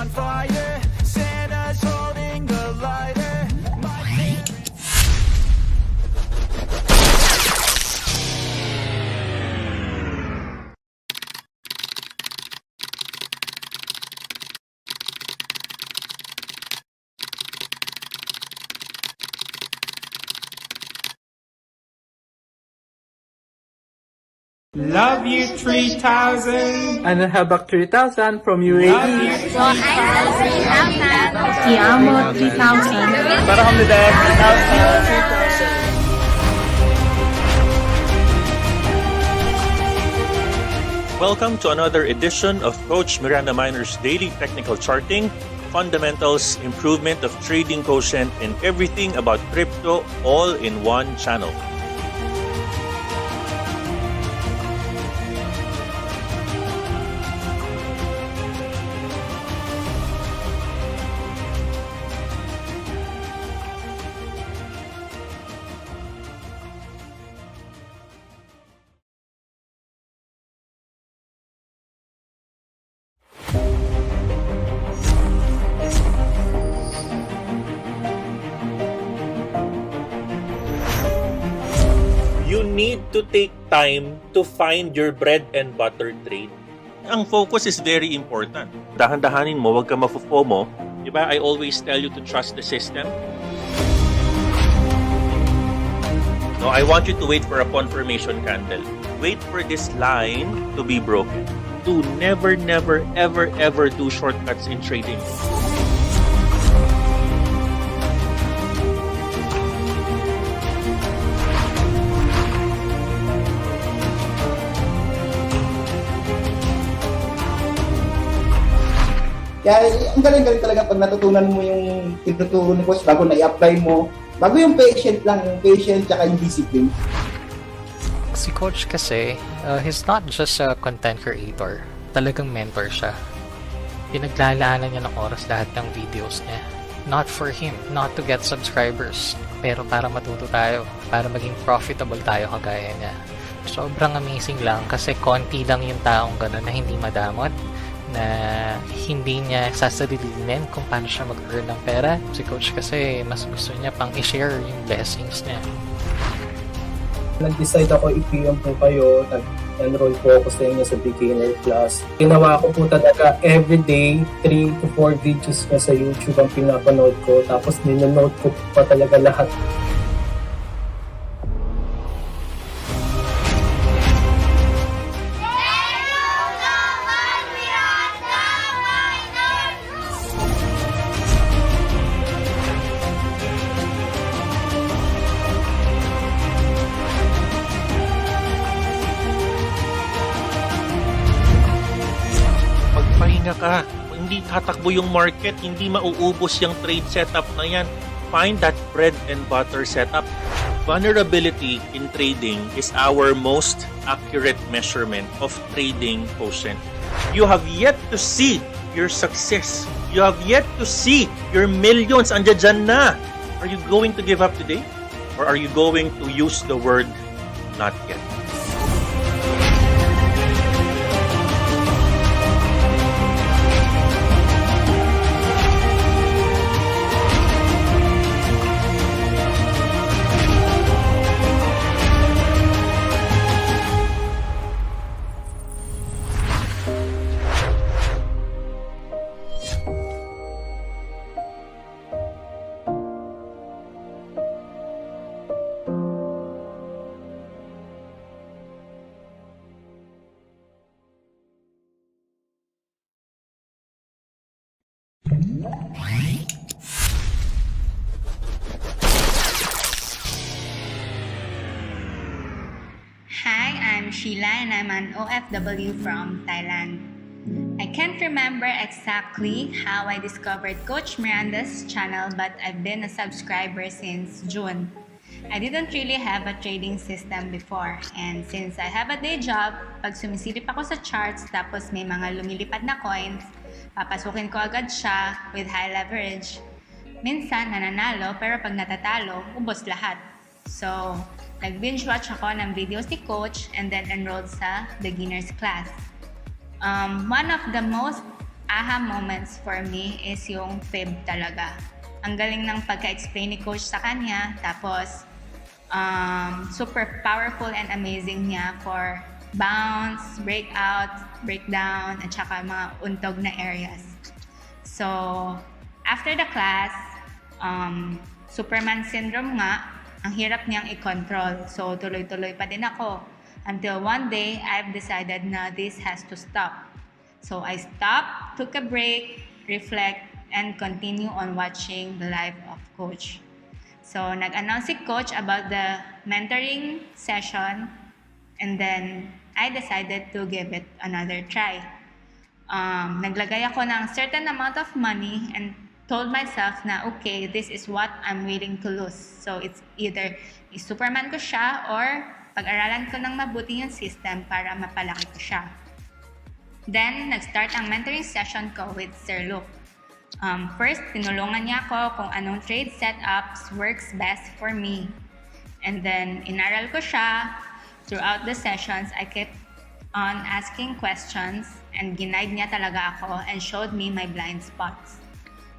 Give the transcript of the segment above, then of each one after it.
on fire. Santa's holding the lighter. Love you 3,000! Ano habak 3,000 from UAE? Love you 3,000! Ti amo 3,000. Para kami dahil 3,000. Welcome to another edition of Coach Miranda Minor's Daily Technical Charting, Fundamentals, Improvement of Trading Quotient, and everything about crypto all in one channel. You need to take time to find your bread and butter trade. Ang focus is very important. Dahan-dahanin mo, wag ka mafo-FOMO. Diba? I always tell you to trust the system. No, I want you to wait for a confirmation candle. Wait for this line to be broken. Do never, ever do shortcuts in trading. Kaya ang galing-galing talaga pag natutunan mo yung tinuturo ni Coach bago na-i-apply mo. Bago yung patient lang, yung patient tsaka yung discipline. Si Coach kasi, he's not just a content creator. Talagang mentor siya. Pinaglalaanan niya ng oras lahat ng videos niya. Not for him, not to get subscribers, pero para matuto tayo, para maging profitable tayo kagaya niya. Sobrang amazing lang kasi konti lang yung taong gano'n na hindi madamot, na hindi niya sasalilinin kung paano siya mag-earn ng pera. Si Coach kasi mas gusto niya pang i-share yung blessings niya. Nag-decide ako i-PM po kayo, nag-enroll po ako sa inyo sa beginner class. Ginawa ko po talaga everyday 3 to 4 videos na sa YouTube ang pinapanood ko, tapos ninonote ko pa talaga lahat. Magpahinga ka. Hindi tatakbo yung market, hindi mauubos yung trade setup na yan. Find that bread and butter setup. Vulnerability in trading is our most accurate measurement of trading quotient. You have yet to see your success. You have yet to see your millions. Andiyan dyan na. Are you going to give up today? Or are you going to use the word not yet? Hi, I'm Sheila and I'm an OFW from Thailand. I can't remember exactly how I discovered Coach Miranda's channel, but I've been a subscriber since June. I didn't really have a trading system before, and since I have a day job, pag sumisilip ako sa charts tapos may mga lumilipad na coins, papasukin ko agad siya with high leverage. Minsan nananalo, pero pag natatalo, ubos lahat. So, nag-binge watch ako ng videos ni Coach and then enrolled sa beginner's class. One of the most aha moments for me is yung fib talaga. Ang galing ng pagka-explain ni coach sa kanya, tapos super powerful and amazing niya for bounce, breakout, breakdown, at saka mga untog na areas. So, after the class, Superman syndrome nga, ang hirap niyang i-control. So, tuloy-tuloy pa din ako. Until one day, I've decided na this has to stop. So, I stopped, took a break, reflect, and continue on watching the life of Coach. So, nag-announce si Coach about the mentoring session, and then I decided to give it another try. Naglagay ako ng certain amount of money and told myself na okay, this is what I'm willing to lose. So, it's either i-Superman ko siya or pag-aralan ko ng mabuti yung system para mapalaki ko siya. Then, nag-start ang mentoring session ko with Sir Luke. First, tinulungan niya ako kung anong trade setups works best for me. And then, inaral ko siya. Throughout the sessions, I kept on asking questions and ginaid niya talaga ako and showed me my blind spots.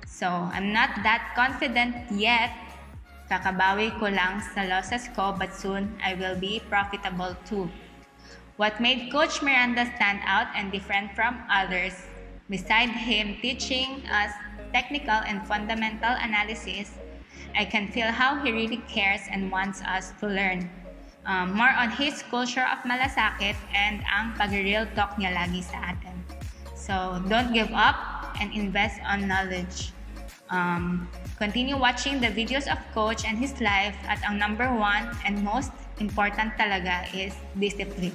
So, I'm not that confident yet. Kakabawi ko lang sa losses ko, but soon I will be profitable too. What made Coach Miranda stand out and different from others, beside him teaching us technical and fundamental analysis, I can feel how he really cares and wants us to learn. More on his culture of malasakit and ang pag-real talk niya lagi sa atin. So, don't give up and invest on knowledge. Continue watching the videos of Coach and his life at ang number one and most important talaga is discipline.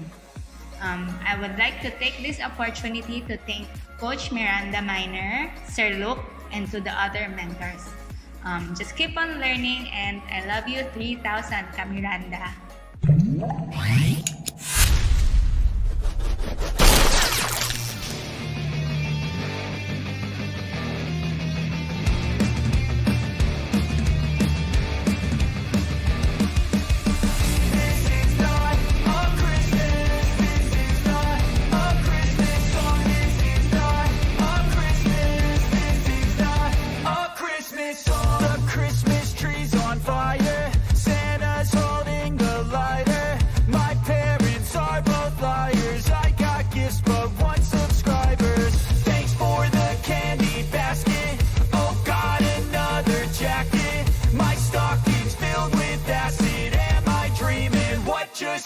I would like to take this opportunity to thank Coach Miranda Minor, Sir Luke, and to the other mentors. Just keep on learning and I love you 3,000 ka Miranda.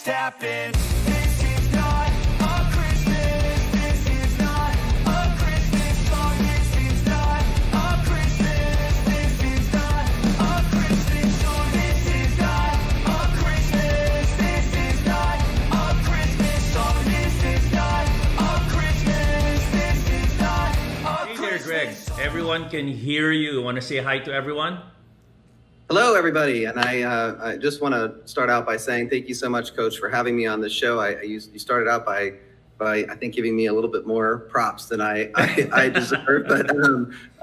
Happen. This is not a Christmas. This is not a Christmas song. This is not a Christmas. This is not a Christmas song. This is not a Christmas. This is not a Christmas song. This is not a Christmas. This is not a Christmas. Hey there, Greg. Everyone can hear you. Want to say hi to everyone? Hello, everybody, and I just want to start out by saying thank you so much, Coach, for having me on this show. You started out by I think giving me a little bit more props than I deserve, but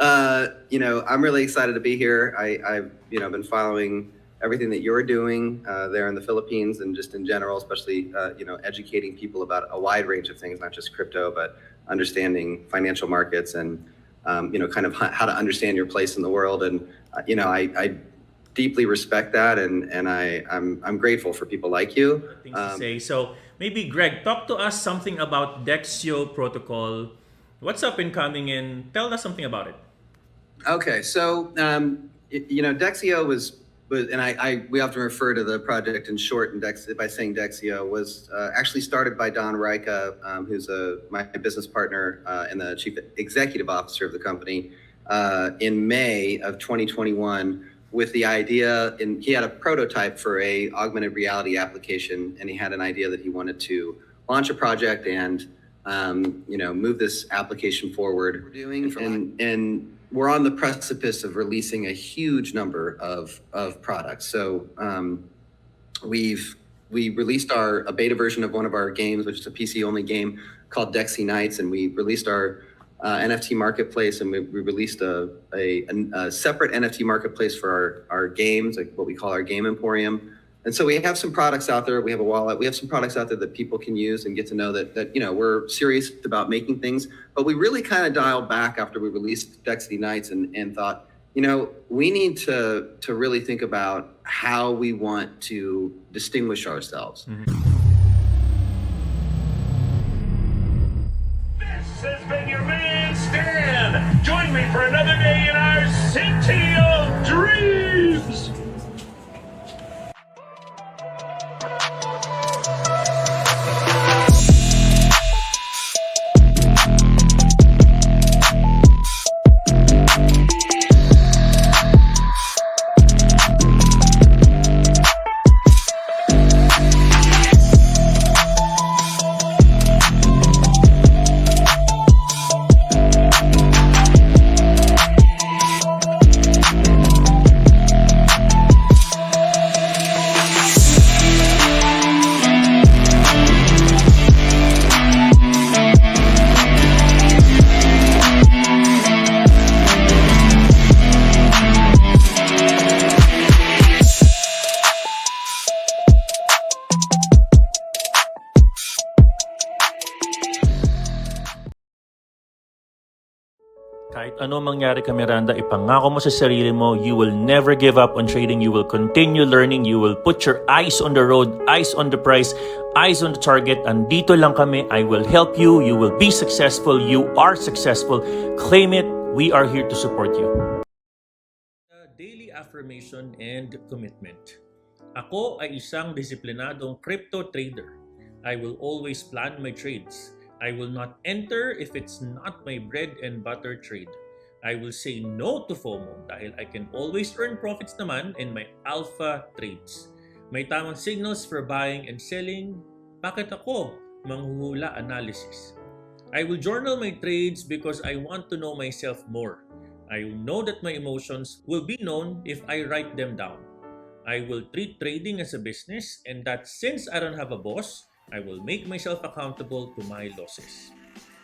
I'm really excited to be here. I've been following everything that you're doing there in the Philippines and just in general, especially educating people about a wide range of things, not just crypto, but understanding financial markets and kind of how to understand your place in the world. And I deeply respect that, and I'm grateful for people like you. Things to say. So maybe Greg, talk to us something about Dexio protocol. What's up and coming in? Tell us something about it. Okay, so Dexio was and we often refer to the project in short and by saying Dexio was actually started by Don Reika, who's my business partner and the chief executive officer of the company, in May of 2021. With the idea, and he had a prototype for a augmented reality application, and he had an idea that he wanted to launch a project and move this application forward. We're doing, and we're on the precipice of releasing a huge number of products. So we released a beta version of one of our games, which is a PC only game called Dexio Nights, and we released our NFT marketplace, and we released a separate NFT marketplace for our games, like what we call our game emporium. And so we have some products out there. We have a wallet. We have some products out there that people can use and get to know that we're serious about making things. But we really kind of dialed back after we released Dexio Nights and thought, we need to really think about how we want to distinguish ourselves. This has been your man, Stan. Join me for another day in our city of dreams. Kahit ano mangyari ka, Miranda, ipangako mo sa sarili mo, you will never give up on trading. You will continue learning. You will put your eyes on the road, eyes on the price, eyes on the target. Andito lang kami. I will help you. You will be successful. You are successful. Claim it. We are here to support you. Daily affirmation and commitment. Ako ay isang disiplinadong crypto trader. I will always plan my trades. I will not enter if it's not my bread and butter trade. I will say no to FOMO dahil I can always earn profits naman in my alpha trades. May tamang signals for buying and selling. Bakit ako manghuhula analysis? I will journal my trades because I want to know myself more. I know that my emotions will be known if I write them down. I will treat trading as a business and that since I don't have a boss, I will make myself accountable to my losses.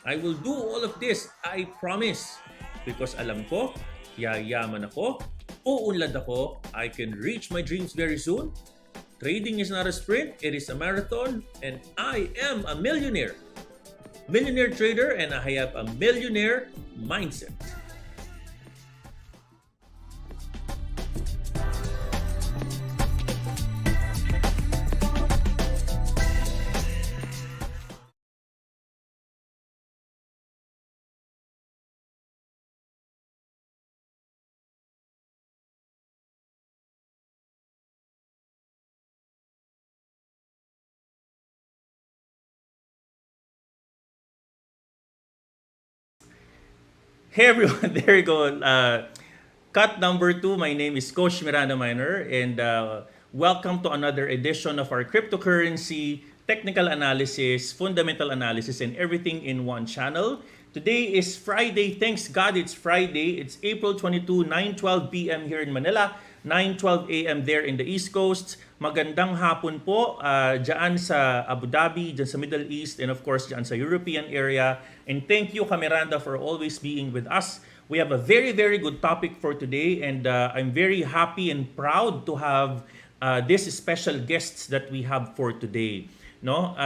I will do all of this, I promise. Because alam ko, yayaman ako, uunlad ako, I can reach my dreams very soon. Trading is not a sprint, it is a marathon, and I am a millionaire. Millionaire trader, and I have a millionaire mindset. Hey everyone, there you go. Cut number 2. My name is Coach Miranda Miner, and welcome to another edition of our cryptocurrency technical analysis, fundamental analysis, and everything in one channel. Today is Friday. Thanks God it's Friday. It's April 22, 9:12 p.m. here in Manila, 9:12 a.m. there in the East Coast. Magandang hapon po dyan sa Abu Dhabi, dyan sa Middle East, and of course dyan sa European area. And thank you, Miranda, for always being with us. We have a very, very good topic for today, and I'm very happy and proud to have these special guests that we have for today. No,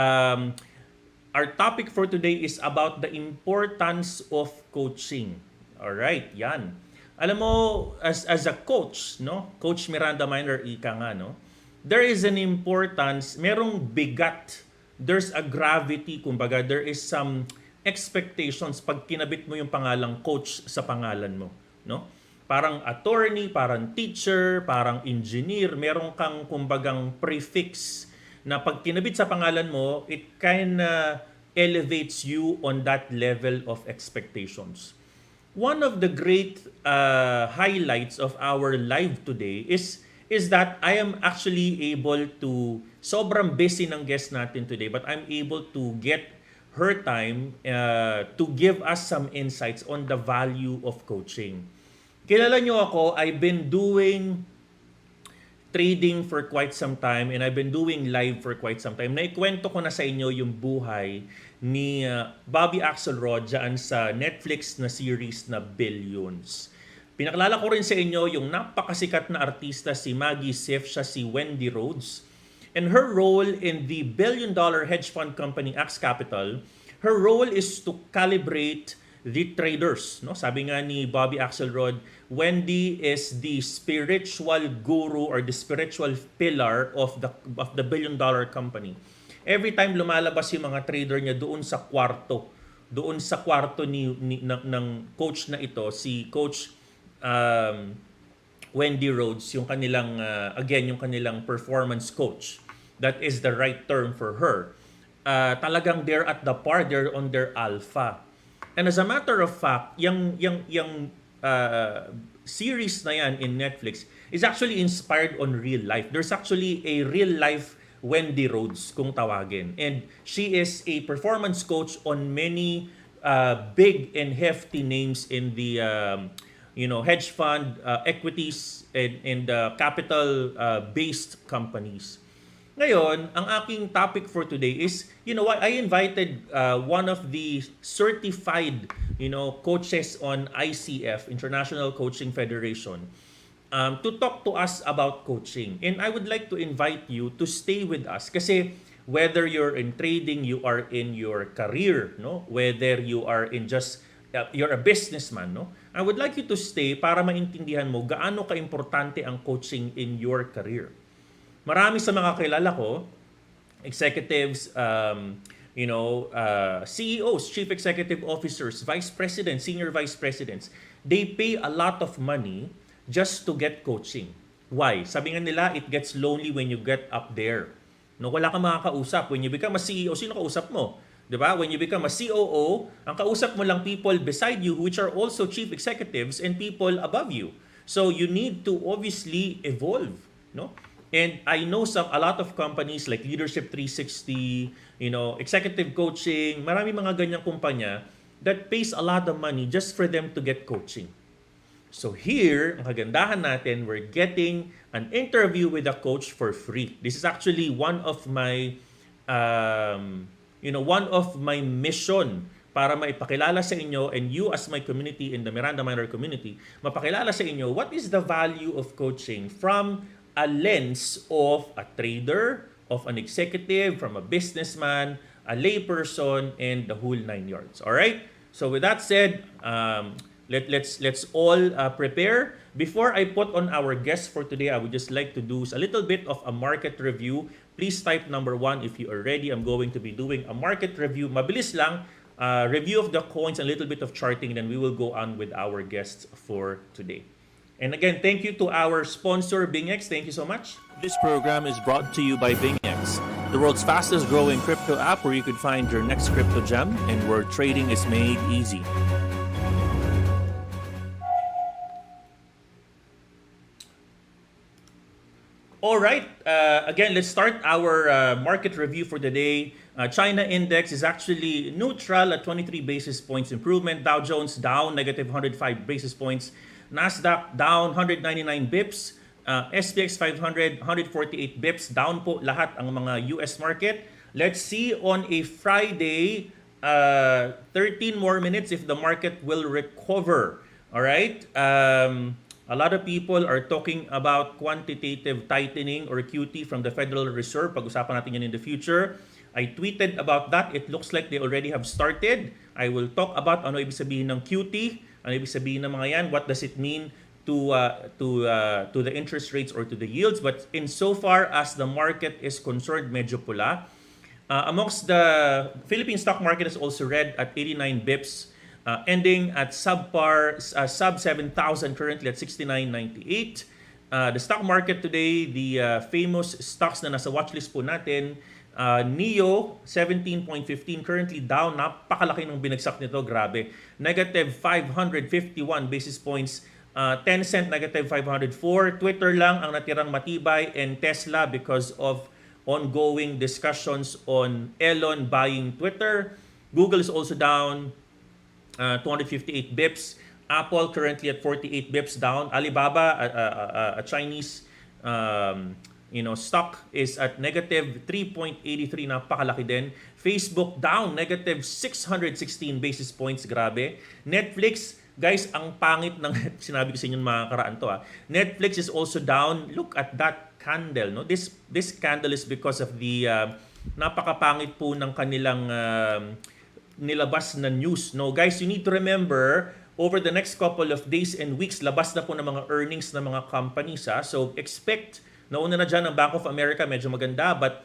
our topic for today is about the importance of coaching. All right, yan. Alam mo, as a coach, no, Coach Miranda Miner, ika nga, no, there is an importance, merong bigat, there's a gravity, kumbaga, there is some expectations pag kinabit mo yung pangalang coach sa pangalan mo, no? Parang attorney, parang teacher, parang engineer, meron kang kumbagang prefix na pag kinabit sa pangalan mo, it kinda elevates you on that level of expectations. One of the great highlights of our live today is that I am actually able to, sobrang busy ng guest natin today, but I'm able to get her time to give us some insights on the value of coaching. Kilala nyo ako, I've been doing trading for quite some time and I've been doing live for quite some time. Naikwento ko na sa inyo yung buhay ni Bobby Axelrod dyan sa Netflix na series na Billions. Pinakalala ko rin sa inyo yung napakasikat na artista si Maggie Sif, siya si Wendy Rhoads. And her role in the billion-dollar hedge fund company Axe Capital, her role is to calibrate the traders. No? Sabi nga ni Bobby Axelrod, Wendy is the spiritual guru or the spiritual pillar of the billion-dollar company. Every time lumalabas yung mga trader niya doon sa kwarto ng coach na ito, si Coach Wendy Rhoads, yung kanilang yung kanilang performance coach. That is the right term for her. Talagang they're at the par, they're on their alpha. And as a matter of fact, yung series na yan in Netflix is actually inspired on real life. There's actually a real life Wendy Rhoads kung tawagin. And she is a performance coach on many big and hefty names in the hedge fund, equities, and capital based companies. Ngayon, ang aking topic for today is, I invited one of the certified, coaches on ICF, International Coaching Federation, to talk to us about coaching. And I would like to invite you to stay with us kasi whether you're in trading, you are in your career, no? Whether you are in just you're a businessman, no? I would like you to stay para maintindihan mo gaano kaimportante ang coaching in your career. Marami sa mga kilala ko, executives, CEOs, chief executive officers, vice presidents, senior vice presidents, they pay a lot of money just to get coaching. Why? Sabi nga nila, it gets lonely when you get up there. No, wala kang makakausap. When you become a CEO, sino kausap mo? Diba? When you become a COO, ang kausap mo lang people beside you which are also chief executives and people above you. So you need to obviously evolve, no? And I know a lot of companies like Leadership 360, executive coaching, marami mga ganyang kumpanya that pays a lot of money just for them to get coaching. So here, ang kagandahan natin, we're getting an interview with a coach for free. This is actually one of my mission para maipakilala sa inyo and you as my community in the Miranda Minor community, mapakilala sa inyo what is the value of coaching from a lens of a trader, of an executive, from a businessman, a layperson, and the whole 9 yards. All right? So with that said, let's all prepare. Before I put on our guest for today, I would just like to do a little bit of a market review. Please type number 1 if you are ready. I'm going to be doing a market review. Mabilis lang. Review of the coins, a little bit of charting, and then we will go on with our guests for today. And again, thank you to our sponsor, BingX. Thank you so much. This program is brought to you by BingX, the world's fastest growing crypto app where you could find your next crypto gem and where trading is made easy. All right. Again, let's start our market review for the day. China index is actually neutral at 23 basis points improvement. Dow Jones down negative 105 basis points. Nasdaq down 199 bips. SPX 500 148 bips. Down po lahat ang mga US market. Let's see on a Friday, 13 more minutes if the market will recover. All right. A lot of people are talking about quantitative tightening or QT from the Federal Reserve. Pag-usapan natin yan in the future. I tweeted about that. It looks like they already have started. I will talk about ano ibig sabihin ng QT, ano ibig sabihin ng mga yan, what does it mean to the interest rates or to the yields. But in so far as the market is concerned, medyo pula. Amongst the Philippine stock market is also red at 89 bips. Ending at sub 7,000 currently at 69.98. The stock market today, the famous stocks na nasa watchlist po natin, NIO 17.15 currently down, napakalaki ng binagsak nito, grabe. Negative 551 basis points. Tencent negative 504. Twitter lang ang natirang matibay, and Tesla because of ongoing discussions on Elon buying Twitter. Google is also down 258 bips. Apple currently at 48 bips down. Alibaba, a Chinese stock, is at negative 3.83, napakalaki din. Facebook down negative 616 basis points, grabe. Netflix Guys, ang pangit ng sinabi ko sa inyo mga karaan to Netflix is also down. Look at that candle, no? This candle is because of the napakapangit po ng kanilang nilabas na news. No, guys, you need to remember over the next couple of days and weeks, labas na po ng mga earnings ng mga companies. So expect, nauna na dyan ang Bank of America, medyo maganda, but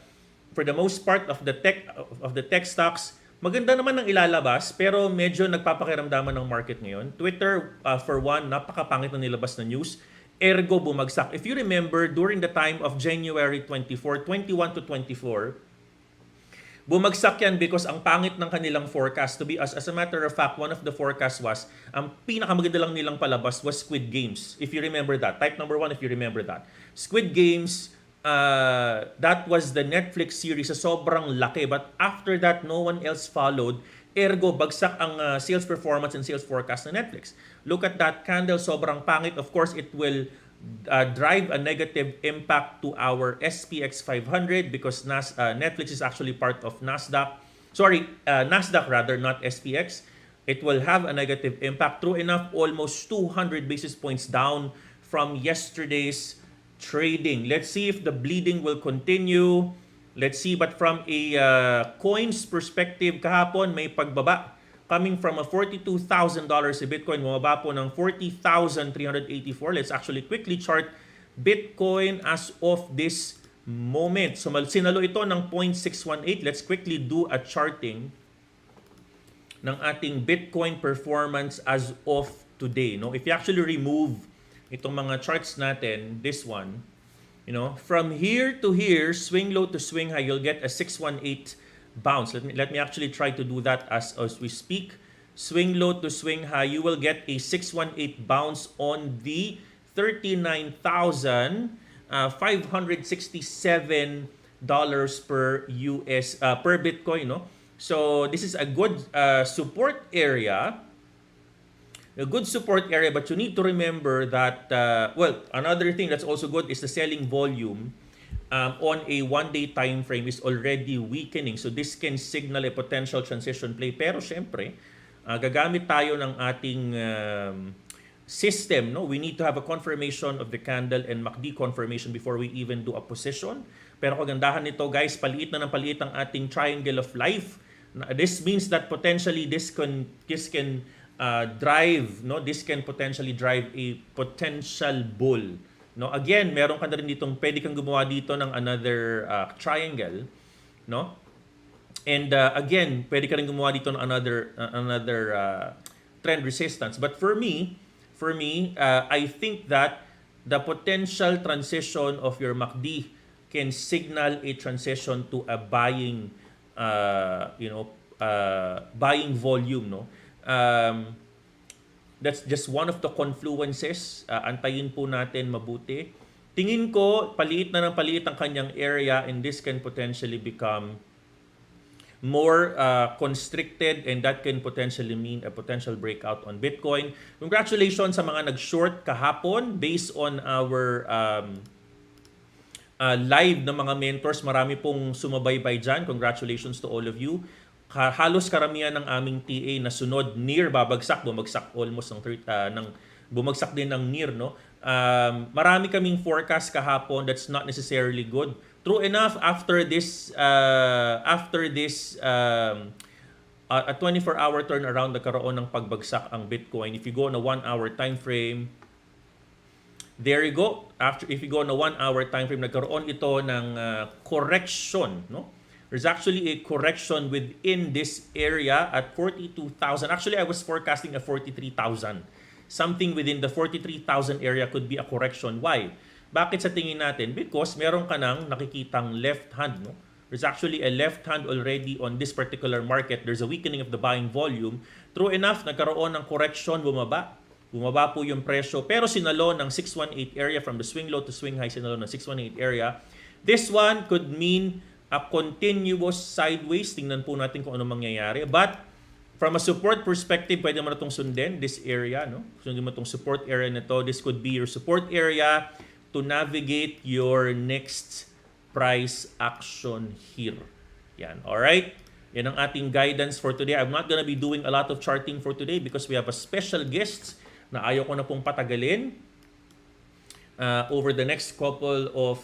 for the most part of the tech stocks, maganda naman ang ilalabas, pero medyo nagpapakiramdaman ng market ngayon. Twitter, for one, napakapangit na nilabas na news. Ergo, bumagsak. If you remember, during the time of January 24, 21 to 24, bumagsak yan because ang pangit ng kanilang forecast. As a matter of fact, one of the forecasts was, ang pinakamaganda lang nilang palabas was Squid Games. If you remember that. Type number 1 if you remember that. Squid Games, that was the Netflix series sa sobrang laki. But after that, no one else followed. Ergo, bagsak ang sales performance and sales forecast ng Netflix. Look at that candle, sobrang pangit. Of course, it will drive a negative impact to our SPX 500 because Netflix is actually part of NASDAQ. NASDAQ rather, not SPX. It will have a negative impact. True enough, almost 200 basis points down from yesterday's trading. Let's see if the bleeding will continue. Let's see, but from a coins perspective, kahapon may pagbaba. Coming from a $42,000 si Bitcoin, bumaba po ng 40,384. Let's actually quickly chart Bitcoin as of this moment. So sinalo ito ng 0.618. Let's quickly do a charting ng ating Bitcoin performance as of today. No? If you actually remove itong mga charts natin, this one, from here to here, swing low to swing high, you'll get a 618 bounce. Let me actually try to do that as we speak. Swing low to swing high, you will get a 618 bounce on the $39,567 per Bitcoin, no? So this is a good support area. A good support area, but you need to remember that another thing that's also good is the selling volume on a one-day time frame is already weakening. So this can signal a potential transition play. Pero syempre, gagamit tayo ng ating system. No? We need to have a confirmation of the candle and MACD confirmation before we even do a position. Pero kagandahan nito, guys, paliit na ng paliit ang ating triangle of life. This means that potentially this can drive, no? This can potentially drive a potential bull. No, again, meron ka na rin ditong pwede kang gumawa dito ng another triangle, no? And again, pwede ka rin gumawa dito ng another trend resistance. But for me, I think that the potential transition of your MACD can signal a transition to a buying buying volume, no? That's just one of the confluences. Antayin po natin mabuti. Tingin ko, paliit na ng paliit ang kanyang area and this can potentially become more constricted and that can potentially mean a potential breakout on Bitcoin. Congratulations sa mga nag-short kahapon based on our live ng mga mentors. Marami pong sumabaybay dyan. Congratulations to all of you. Halos karamihan ng aming TA na sunod near bumagsak almost bumagsak din ng near, no? Marami kaming forecast kahapon that's not necessarily good. True enough, after this a 24-hour turnaround, nagkaroon ng pagbagsak ang Bitcoin. If you go on a 1-hour time frame, there you go. If you go on a 1-hour time frame, nagkaroon ito ng correction, no? There's actually a correction within this area at 42,000. Actually, I was forecasting a 43,000. Something within the 43,000 area could be a correction. Why? Bakit sa tingin natin? Because meron ka nang nakikitang left hand. No? There's actually a left hand already on this particular market. There's a weakening of the buying volume. True enough, nagkaroon ng correction, bumaba. Bumaba po yung presyo. Pero sinalo ng 618 area from the swing low to swing high, sinalo ng 618 area. This one could mean a continuous sideways. Tingnan po natin kung ano mangyayari. But from a support perspective, pwede mo na itong sundin, this area. No? Sundin mo itong support area na to. This could be your support area to navigate your next price action here. Yan. Alright? Yan ang ating guidance for today. I'm not gonna be doing a lot of charting for today because we have a special guest na ayaw ko na pong patagalin over the next couple of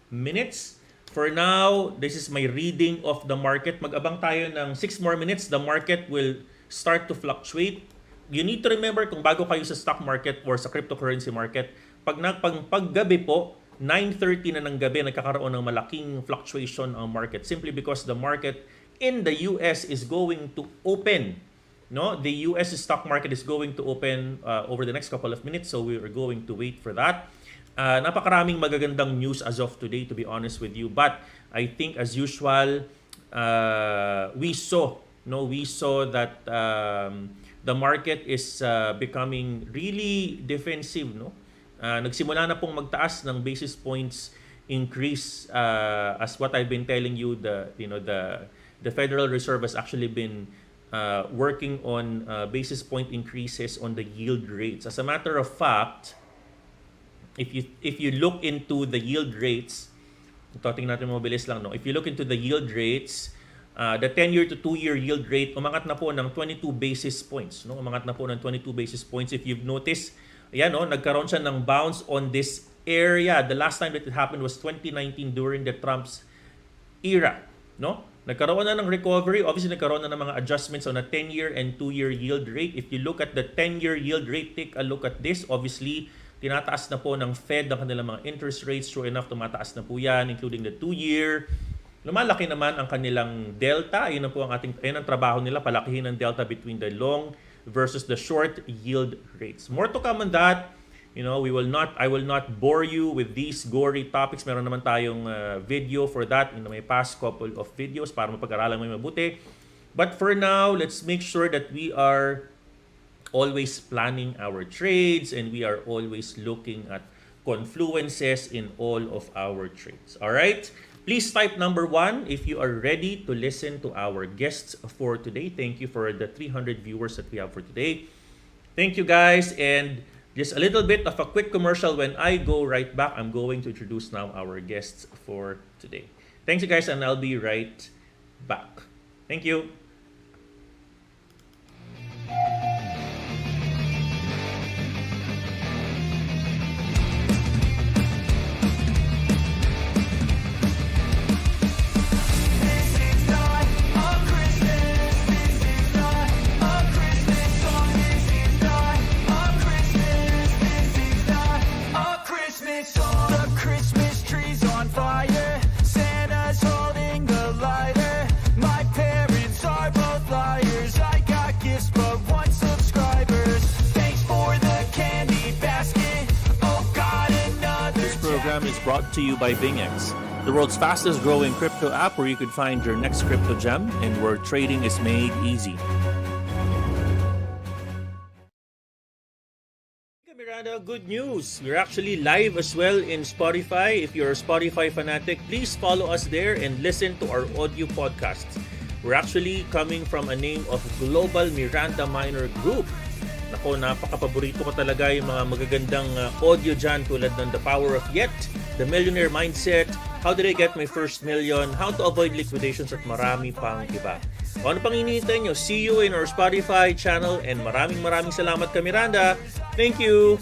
minutes. For now, this is my reading of the market. Mag-abang tayo ng 6 more minutes. The market will start to fluctuate. You need to remember kung bago kayo sa stock market or sa cryptocurrency market, paggabi po, 9:30 na ng gabi, nagkakaroon ng malaking fluctuation ang market simply because the market in the US is going to open. No, the US stock market is going to open over the next couple of minutes, so we are going to wait for that. Napakaraming magagandang news as of today, to be honest with you. But I think as usual, we saw that the market is becoming really defensive. No, nagsimula na pong magtaas ng basis points increase as what I've been telling you. The Federal Reserve has actually been working on basis point increases on the yield rates. As a matter of fact, if you look into the yield rates, tingnan natin mabilis lang, no? If you look into the yield rates, the 10-year to 2-year yield rate umangat na po ng 22 basis points, no? Umangat na po ng 22 basis points. If you've noticed, ayan, no, nagkaroon siya ng bounce on this area. The last time that it happened was 2019 during the Trump's era, no? Nagkaroon na ng recovery. Obviously, nagkaroon na ng mga adjustments on a 10-year and 2-year yield rate. If you look at the 10-year yield rate, take a look at this. Obviously, tinataas na po ng Fed ang kanilang mga interest rates. Sure enough, tumataas na po yan, including the 2-year. Lumalaki naman ang kanilang delta. Ayun ang trabaho nila, palakihin ang delta between the long versus the short yield rates. More to come on that. I will not bore you with these gory topics. Meron naman tayong video for that in my past couple of videos para mapag-aralan mo mabuti. But for now, let's make sure that we are always planning our trades and we are always looking at confluences in all of our trades. All right? Please type number 1 if you are ready to listen to our guests for today. Thank you for the 300 viewers that we have for today. Thank you, guys. And just a little bit of a quick commercial. When I go right back, I'm going to introduce now our guests for today. Thanks, you guys, and I'll be right back. Thank you. The Christmas tree's on fire. Santa's holding the lighter. My parents are both liars. I got gifts but one subscribers. Thanks for the candy basket. Oh God, another. This program is brought to you by BingX, the world's fastest growing crypto app where you could find your next crypto gem and where trading is made easy. Miranda, good news. We're actually live as well in Spotify. If you're a Spotify fanatic, please follow us there and listen to our audio podcasts. We're actually coming from a name of Global Miranda Minor Group. Nako, napaka-paborito ko talaga yung mga magagandang audio dyan tulad ng The Power of Yet, The Millionaire Mindset, How Did I Get My First Million, How to Avoid Liquidations at marami pang iba. O ano pang hinihintay nyo? See you in our Spotify channel and maraming salamat ka, Miranda. Thank you!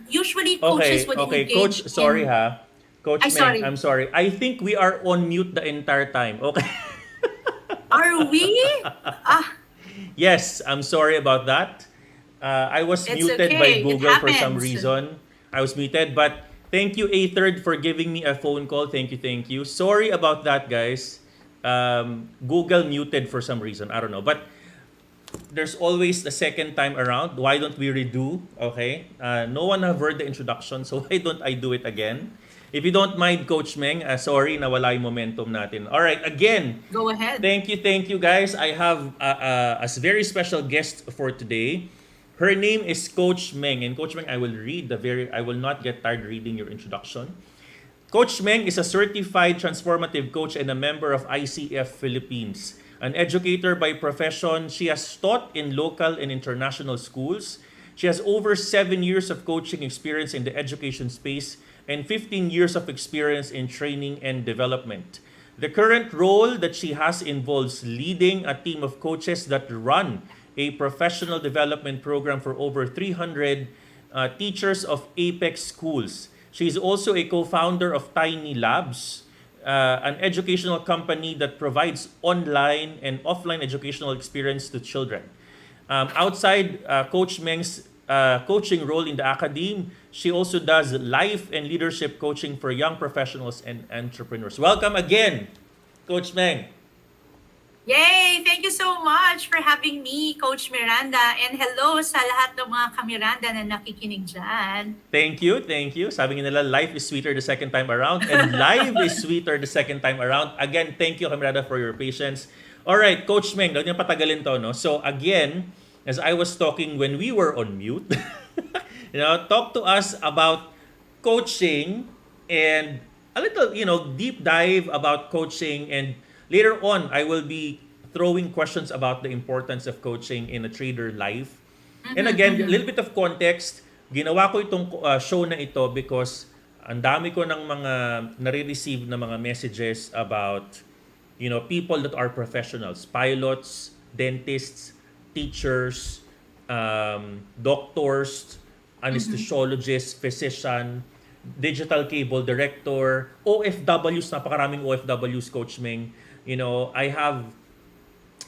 Usually Okay, coaches would okay. engage Coach, sorry in... ha. Coach Ay, Meng, sorry. I'm sorry. I think we are on mute the entire time. Okay. Are we? Ah, Yes, I'm sorry about that. I was it's muted by okay. It Google for some happens. reason. I was muted, but thank you, A3rd, for giving me a phone call. Thank you, thank you. Sorry about that, guys. Google muted for some reason. I don't know. But there's always a second time around. Why don't we redo? Okay. No one have heard the introduction, so why don't I do it again? If you don't mind, Coach Meng, sorry, nawala yung momentum natin. All right, again, Go ahead. thank you, guys. I have a very special guest for today. Her name is Coach Meng, and Coach Meng, I will not get tired reading your introduction. Coach Meng is a certified transformative coach and a member of ICF Philippines. An educator by profession, she has taught in local and international schools. She has over 7 years of coaching experience in the education space and 15 years of experience in training and development. The current role that she has involves leading a team of coaches that run a professional development program for over 300 teachers of Apex schools. She is also a co-founder of Tiny Labs, an educational company that provides online and offline educational experience to children. Outside Coach Meng's coaching role in the academy, she also does life and leadership coaching for young professionals and entrepreneurs. Welcome again, Coach Meng. Yay! Thank you so much for having me, Coach Miranda. And hello sa lahat ng mga ka-Miranda na nakikinig dyan. Thank you, thank you. Sabi nga nila, life is sweeter the second time around, and life is sweeter the second time around. Again, thank you, Miranda, for your patience. All right, Coach Meng, huwag niyo patagalin to, no? So again, as I was talking when we were on mute, talk to us about coaching and a little, deep dive about coaching. And later on, I will be throwing questions about the importance of coaching in a trader life. And again, a little bit of context. Ginawa ko itong show na ito because ang dami ko ng mga nare-receive na mga messages about, people that are professionals, pilots, dentists, teachers, doctors, anesthesiologists, physician, digital cable director, OFWs, napakaraming OFWs, Coach Meng. I have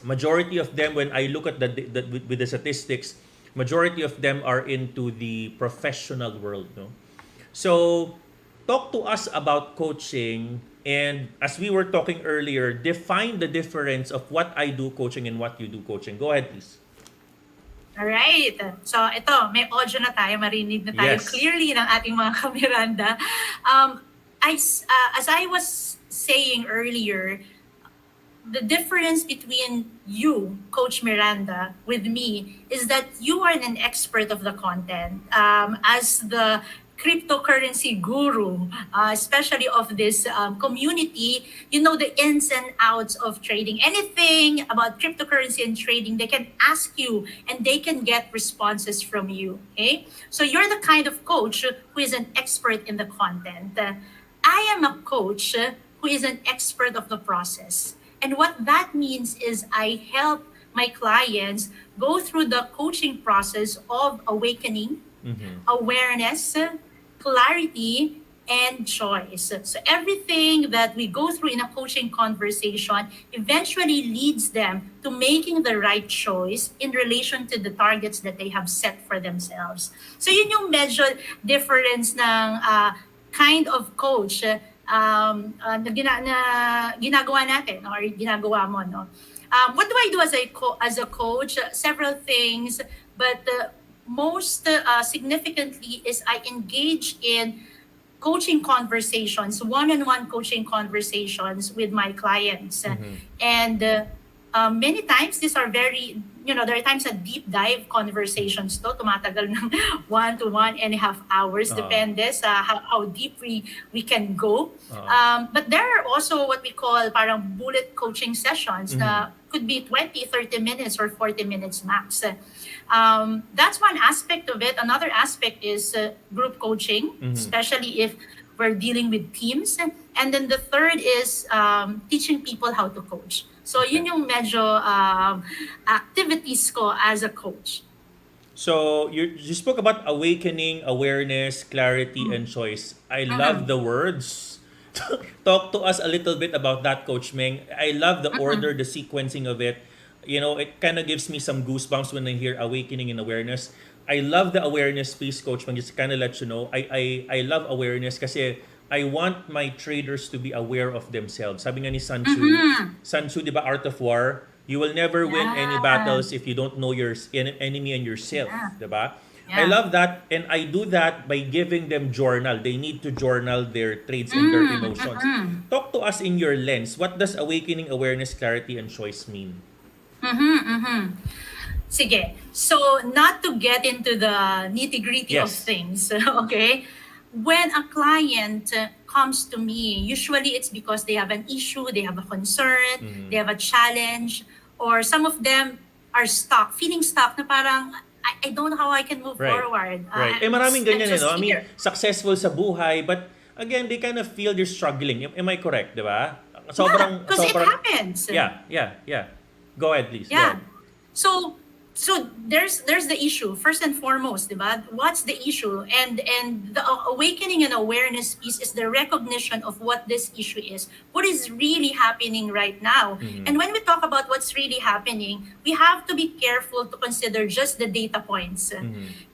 majority of them, when I look at with the statistics, majority of them are into the professional world. No? So, talk to us about coaching. And as we were talking earlier, define the difference of what I do coaching and what you do coaching. Go ahead, please. Alright. So, ito, may audio na tayo. Marinig na tayo clearly ng ating mga ka-Miranda. As I was saying earlier, the difference between you, Coach Miranda, with me is that you are an expert of the content. As the cryptocurrency guru, especially of this community, you know the ins and outs of trading. Anything about cryptocurrency and trading, they can ask you and they can get responses from you. Okay? So you're the kind of coach who is an expert in the content. I am a coach who is an expert of the process. And what that means is I help my clients go through the coaching process of awakening, awareness, clarity, and choice. So everything that we go through in a coaching conversation eventually leads them to making the right choice in relation to the targets that they have set for themselves. So yun yung medyo difference ng kind of coach na ginagawa natin or ginagawa mo, no? What do I do as a coach? Several things, but most significantly is I engage in coaching conversations, one-on-one coaching conversations with my clients. And many times these are very, there are times a deep dive conversations to, tumatagal ng 1 to 1.5 hours, depende sa how deep we can go. But there are also what we call parang bullet coaching sessions na could be 20, 30 minutes or 40 minutes max. That's one aspect of it. Another aspect is group coaching, especially if we're dealing with teams. And then the third is teaching people how to coach. So yun yung medyo activities ko as a coach. So you spoke about awakening, awareness, clarity, and choice. I love the words. Talk to us a little bit about that, Coach Meng. I love the order, the sequencing of it. You know, it kind of gives me some goosebumps when I hear awakening and awareness. I love the awareness piece, Coach Meng. Just kind of let you know, I love awareness kasi I want my traders to be aware of themselves. Sabi nga ni Sun Tzu, Sun Tzu, di ba, Art of War, you will never win any battles if you don't know your enemy and yourself, di ba? I love that, and I do that by giving them journal. They need to journal their traits and their emotions. Talk to us in your lens. What does awakening, awareness, clarity, and choice mean? Sige. So, not to get into the nitty-gritty of things, okay? When a client comes to me, usually it's because they have an issue, they have a concern, they have a challenge, or some of them are stuck, feeling stuck na parang, I don't know how I can move forward. Right. Maraming ganyan, no? I mean, successful sa buhay, but again, they kind of feel they're struggling. Am I correct, di ba? Because it happens. Yeah. Go ahead, please. Yeah. So there's the issue first and foremost, diba? What's the issue? And the awakening and awareness piece is the recognition of what this issue is. What is really happening right now? And when we talk about what's really happening, we have to be careful to consider just the data points.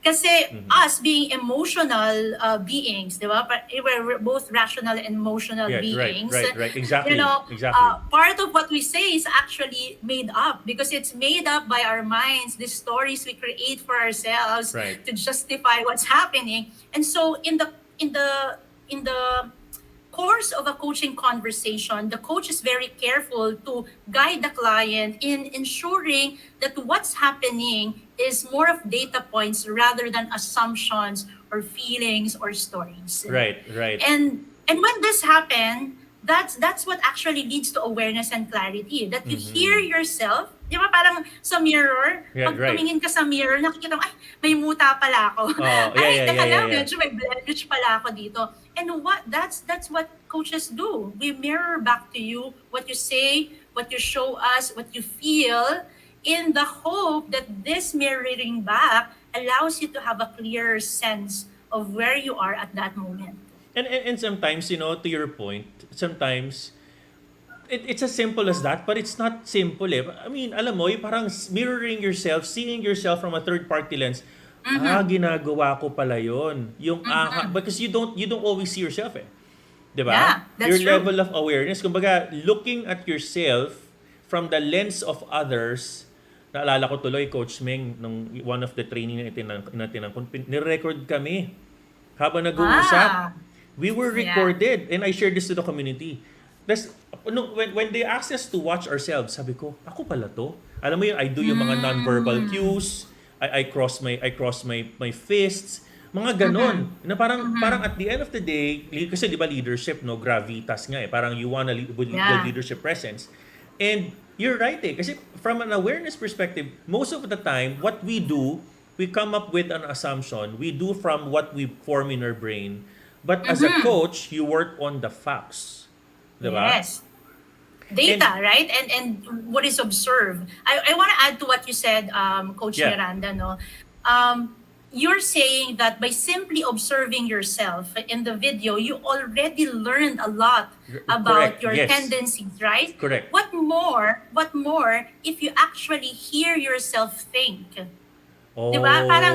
Kasi us being emotional beings, diba? We're both rational and emotional beings. Right. Exactly. You know, exactly. Part of what we say is actually made up because it's made up by our minds, the stories we create for ourselves to justify what's happening. And so in the course of a coaching conversation, the coach is very careful to guide the client in ensuring that what's happening is more of data points rather than assumptions or feelings or stories. Right. And when this happens, that's what actually leads to awareness and clarity. That you hear yourself, di ba parang sa mirror, pag tumingin ka sa mirror, nakikita mo, ay, may muta pala ako. Medyo may blemish pala ako dito. And that's what coaches do. We mirror back to you what you say, what you show us, what you feel, in the hope that this mirroring back allows you to have a clearer sense of where you are at that moment. And sometimes, you know, to your point, sometimes it's as simple as that, but it's not simple eh. I mean, alam mo, parang mirroring yourself, seeing yourself from a third-party lens. Ginagawa ko pala yun. Because you don't always see yourself eh. Diba? Yeah, that's your true. level of awareness, kumbaga, looking at yourself from the lens of others. Naalala ko tuloy, Coach Meng, nung one of the training natin, nirecord kami habang nag-uusap. We were recorded, and I shared this to the community. When they asked us to watch ourselves, sabi ko, ako pala to. Alam mo yun, I do yung mga non-verbal cues, I cross my fists, mga ganon. Na parang at the end of the day, kasi di ba leadership, no, gravitas nga eh. Parang you wanna build leadership presence. And you're right eh, kasi from an awareness perspective, most of the time, what we do, we come up with an assumption. We do from what we form in our brain. But as a coach, you work on the facts. Diba? Yes. Data, right? And what is observed. I want to add to what you said, Coach Miranda, no? You're saying that by simply observing yourself in the video, you already learned a lot about your tendencies, right? Correct. What more if you actually hear yourself think? Diba? Parang,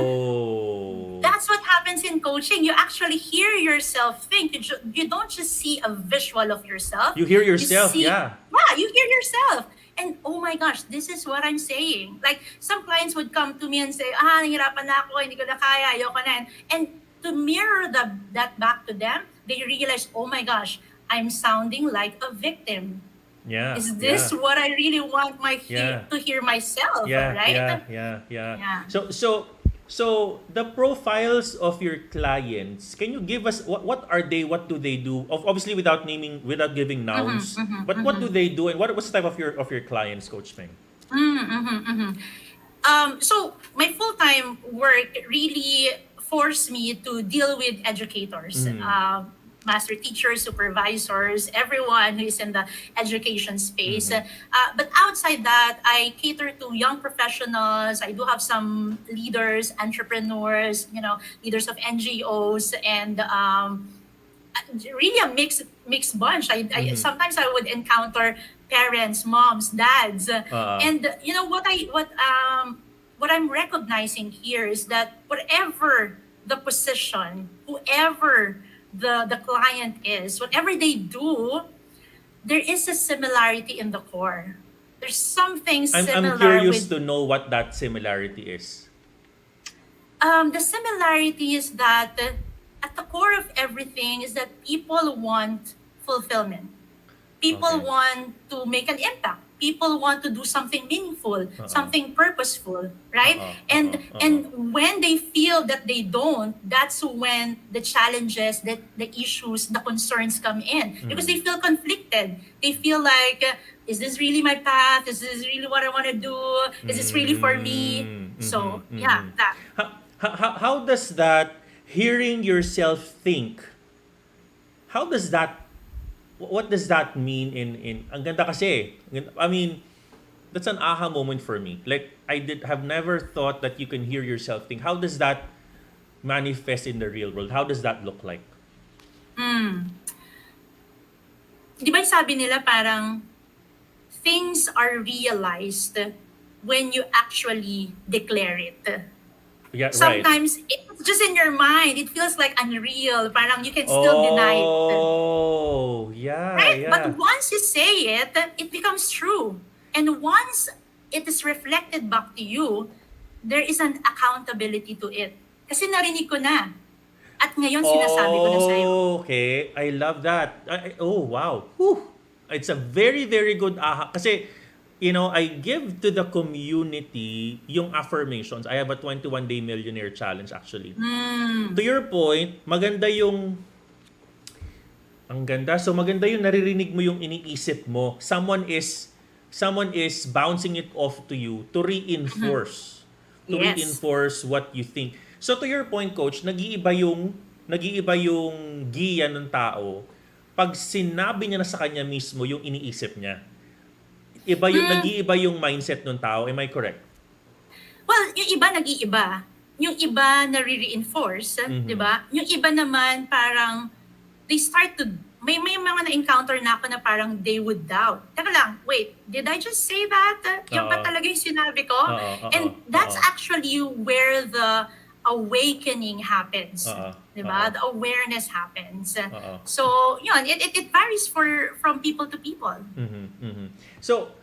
that's what happens in coaching. You actually hear yourself think. You don't just see a visual of yourself. You hear yourself, Yeah, you hear yourself. And oh my gosh, this is what I'm saying. Like, some clients would come to me and say, nahihirapan na ako, hindi ko na kaya, ayoko na. And to mirror that back to them, they realize, oh my gosh, I'm sounding like a victim. Yeah. Is this what I really want to hear myself, right? Yeah. So the profiles of your clients, can you give us what are they? What do they do? Obviously, without giving nouns, but what do they do, and what's the type of your clients, Coach Meng? So my full-time work really forced me to deal with educators. master teachers, supervisors, everyone who is in the education space. But outside that, I cater to young professionals. I do have some leaders, entrepreneurs, leaders of NGOs, and really a mixed bunch. I sometimes I would encounter parents, moms, dads, and what I'm recognizing here is that whatever the position, whoever the client is, whatever they do, there is a similarity in the core. There's something similar. I'm curious to know what that similarity is. The similarity is that at the core of everything is that people want fulfillment. People want to make an impact. People want to do something meaningful, something purposeful, right? And when they feel that they don't, that's when the challenges, the issues, the concerns come in, because they feel conflicted. They feel like, is this really my path? Is this really what I want to do? Is this really for me? So yeah, that. How does that, hearing yourself think, what does that mean in ang ganda kasi, I mean, that's an aha moment for me. Like, have never thought that you can hear yourself think. How does that manifest in the real world? How does that look like? Di ba sabi nila parang things are realized when you actually declare it. Yeah, Sometimes it's just in your mind. It feels like unreal. Parang you can still deny it. Oh, yeah, Right? yeah. But once you say it, it becomes true. And once it is reflected back to you, there is an accountability to it. Kasi narinig ko na. At ngayon sinasabi ko na sa'yo. Okay, I love that. Oh, wow. Whew. It's a very, very good aha. Kasi, I give to the community yung affirmations. I have a 21-day millionaire challenge actually. To your point, maganda yung ang ganda. So maganda yung naririnig mo yung iniisip mo. Someone is bouncing it off to you to reinforce. Reinforce what you think. So to your point, coach, nag-iiba yung giya ng tao pag sinabi niya na sa kanya mismo yung iniisip niya. Nag-iiba yung mindset ng tao. Am I correct? Well, yung iba nag-iiba. Yung iba na-reinforce, di ba? Yung iba naman parang they start to, may mga na-encounter na ako na parang they would doubt. Teka lang, wait, did I just say that? Yung ba talaga yung sinabi ko? And that's actually where the awakening happens. Diba? The awareness happens. So, yun, it varies from people to people.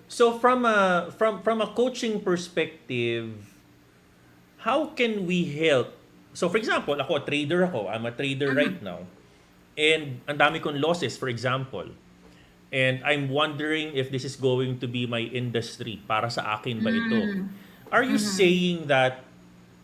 So from a coaching perspective, how can we help? So for example, I'm a trader right now. And ang dami kong losses, for example. And I'm wondering if this is going to be my industry. Para sa akin ba ito? Are you saying that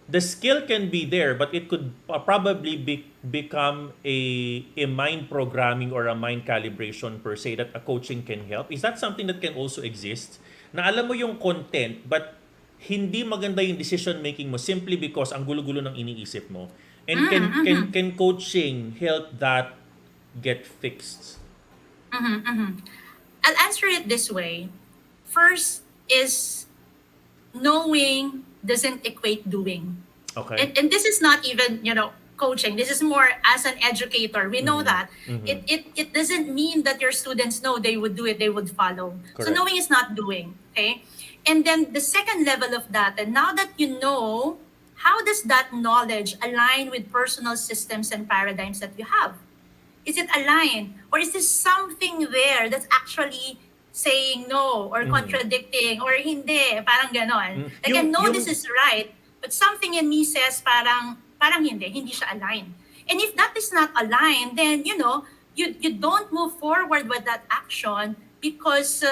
the skill can be there, but it could probably become a mind programming or a mind calibration per se that a coaching can help? Is that something that can also exist? Na alam mo yung content, but hindi maganda yung decision making mo simply because ang gulo-gulo ng iniisip mo. And can coaching help that get fixed? I'll answer it this way. First is knowing doesn't equate doing. Okay. And this is not even, coaching. This is more as an educator. We know that. It doesn't mean that your students know they would do it, they would follow. Correct. So knowing is not doing, okay? And then the second level of that, and now that you know, how does that knowledge align with personal systems and paradigms that you have? Is it aligned? Or is there something there that's actually saying no or contradicting or hindi, parang ganon. Like I know this is right, but something in me says parang hindi siya aligned. And if that is not aligned, then you don't move forward with that action because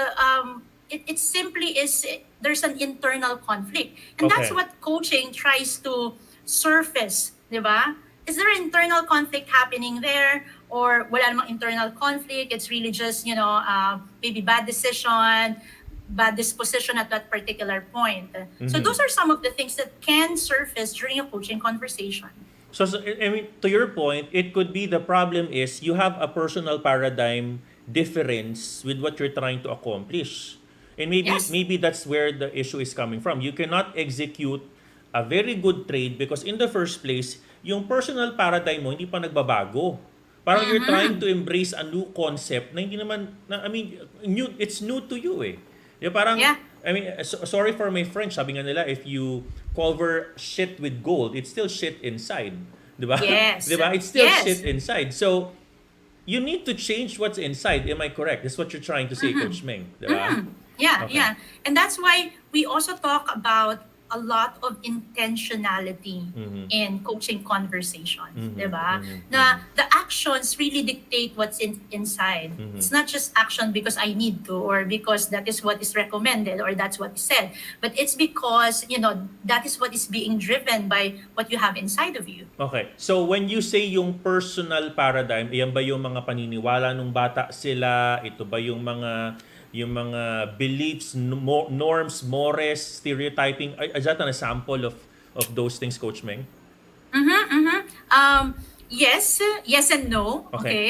it simply is, there's an internal conflict. And that's what coaching tries to surface, di ba? Is there an internal conflict happening there? Or wala namang internal conflict, it's really just, maybe bad decision, bad disposition at that particular point. So those are some of the things that can surface during a coaching conversation. So, I mean, to your point, it could be the problem is you have a personal paradigm difference with what you're trying to accomplish. And Yes. maybe that's where the issue is coming from. You cannot execute a very good trade because in the first place, yung personal paradigm mo hindi pa nagbabago. Parang you're trying to embrace a new concept na hindi naman, I mean, it's new to you eh. Yung parang, Yeah. I mean, sorry for my French, sabi nga nila, if you cover shit with gold, it's still shit inside. Di ba? Yes. Di ba? It's still Yes. shit inside. So, you need to change what's inside. Am I correct? That's what you're trying to say, Coach Meng. Di ba? Yeah, Okay. yeah. And that's why we also talk about a lot of intentionality in coaching conversations, diba? Na the actions really dictate what's inside. It's not just action because I need to or because that is what is recommended or that's what is said, but it's because, that is what is being driven by what you have inside of you. Okay. So, when you say yung personal paradigm, yan ba yung mga paniniwala nung bata sila? Ito ba yung mga beliefs, norms, mores, stereotyping? Is that an example of those things, Coach Meng? Yes and no. Okay.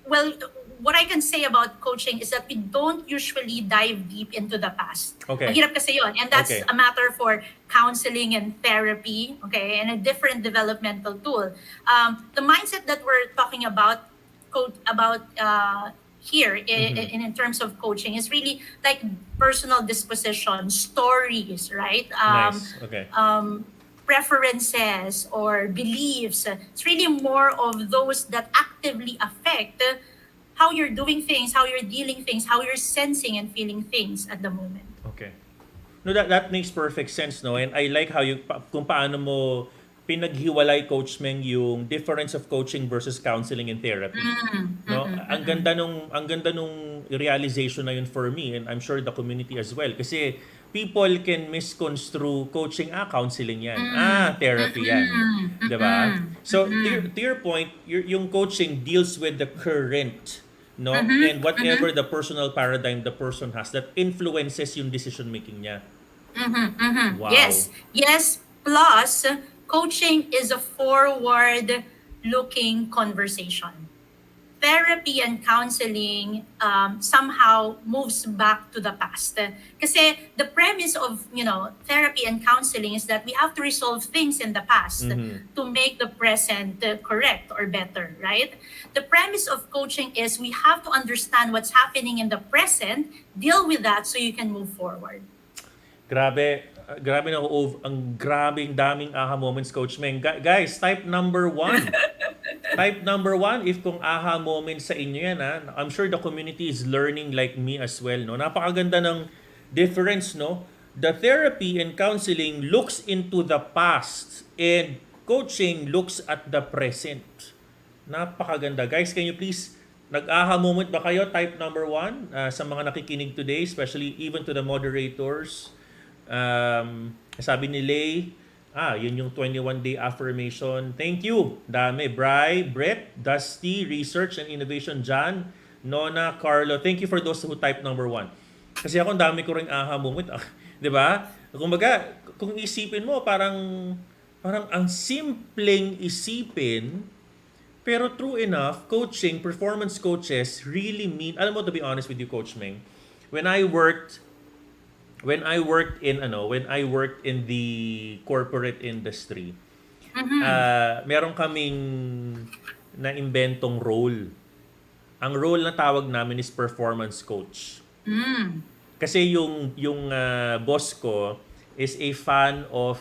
Well, what I can say about coaching is that we don't usually dive deep into the past. Okay. Mahirap kasi yun. And that's Okay. a matter for counseling and therapy, okay, and a different developmental tool. The mindset that we're talking about here in terms of coaching is really like personal disposition, stories, right? Nice. Okay. Preferences or beliefs. It's really more of those that actively affect how you're doing things, how you're dealing things, how you're sensing and feeling things at the moment. Okay. No, that makes perfect sense, no? And I like how kung paano mo pinaghiwalay, Coach Meng, yung difference of coaching versus counseling and therapy. No? Ang ganda nung realization na yun for me, and I'm sure the community as well. Kasi people can misconstrue coaching, counseling yan. Therapy yan. Diba? So, to your point, yung coaching deals with the current, no? And whatever the personal paradigm the person has that influences yung decision making niya. Wow. Yes. Plus, coaching is a forward-looking conversation. Therapy and counseling somehow moves back to the past. Kasi the premise of therapy and counseling is that we have to resolve things in the past to make the present correct or better, right? The premise of coaching is we have to understand what's happening in the present, deal with that so you can move forward. Grabe na ang grabing daming aha moments, Coach Meng. Guys, type number 1. Type number 1 if kung aha moments sa inyo yan. I'm sure the community is learning like me as well. No? Napakaganda ng difference. No? The therapy and counseling looks into the past and coaching looks at the present. Napakaganda. Guys, can you please nag-aha moment ba kayo? Type number 1 sa mga nakikinig today, especially even to the moderators. Sabi ni Lay, yun yung 21-day affirmation. Thank you. Dami. Bri, Brett, Dusty, Research and Innovation, John, Nona, Carlo. Thank you for those who type number 1. Kasi ako, dami ko rin aha moment. Diba? Kumbaga, kung isipin mo, parang ang simpleng isipin, pero true enough, coaching, performance coaches really mean, alam mo, to be honest with you, Coach Meng, when I worked in the corporate industry, meron kaming na-inventong role. Ang role na tawag namin is performance coach. Kasi yung boss ko is a fan of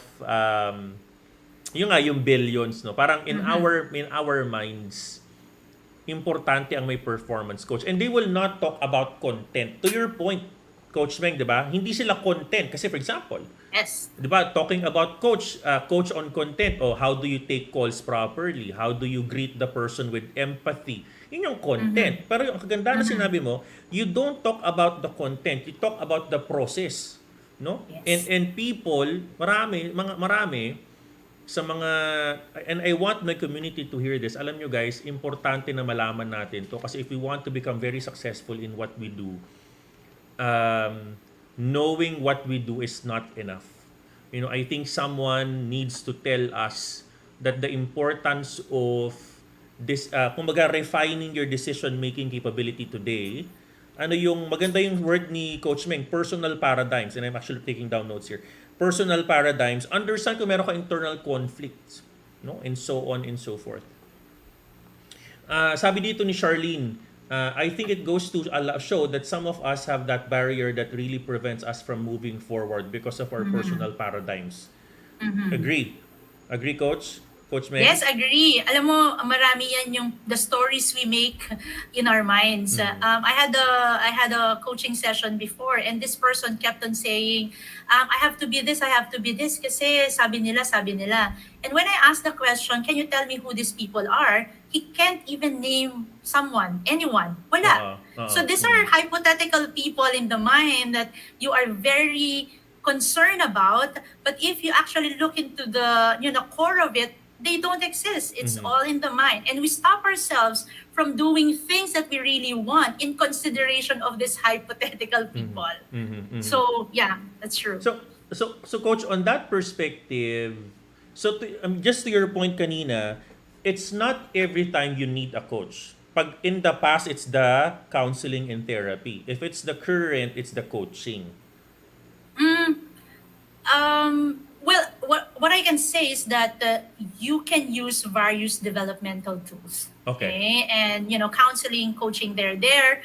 yung billions, no. Parang in our minds, importante ang may performance coach. And they will not talk about content. To your point, Coach Meng, 'di ba? Hindi sila content kasi for example, Yes. 'di ba, talking about coach on content, how do you take calls properly? How do you greet the person with empathy? Yun yung content. Pero yung kagandahan na sinabi mo, you don't talk about the content, you talk about the process, no? Yes. And people, marami sa mga, and I want my community to hear this. Alam nyo guys, importante na malaman natin to kasi if we want to become very successful in what we do, knowing what we do is not enough. I think someone needs to tell us that the importance of this, kumbaga refining your decision-making capability today, ano yung, maganda yung word ni Coach Meng, personal paradigms, and I'm actually taking down notes here. Personal paradigms, understand kung meron ka internal conflicts, no? And so on and so forth. Sabi dito ni Charlene, I think it goes to show that some of us have that barrier that really prevents us from moving forward because of our personal paradigms. Agree? Agree, Coach? Coach May? Yes, agree. Alam mo, marami yan yung the stories we make in our minds. I had a coaching session before, and this person kept on saying, I have to be this, I have to be this, kasi sabi nila, sabi nila. And when I asked the question, can you tell me who these people are? He can't even name someone, anyone. Wala. So these are hypothetical people in the mind that you are very concerned about, but if you actually look into the core of it, they don't exist. It's all in the mind. And we stop ourselves from doing things that we really want in consideration of these hypothetical people. So, yeah, that's true. So Coach, on that perspective, just to your point kanina, it's not every time you need a coach. Pag in the past, it's the counseling and therapy. If it's the current, it's the coaching. Well, what I can say is that you can use various developmental tools. Okay. And counseling, coaching, they're there.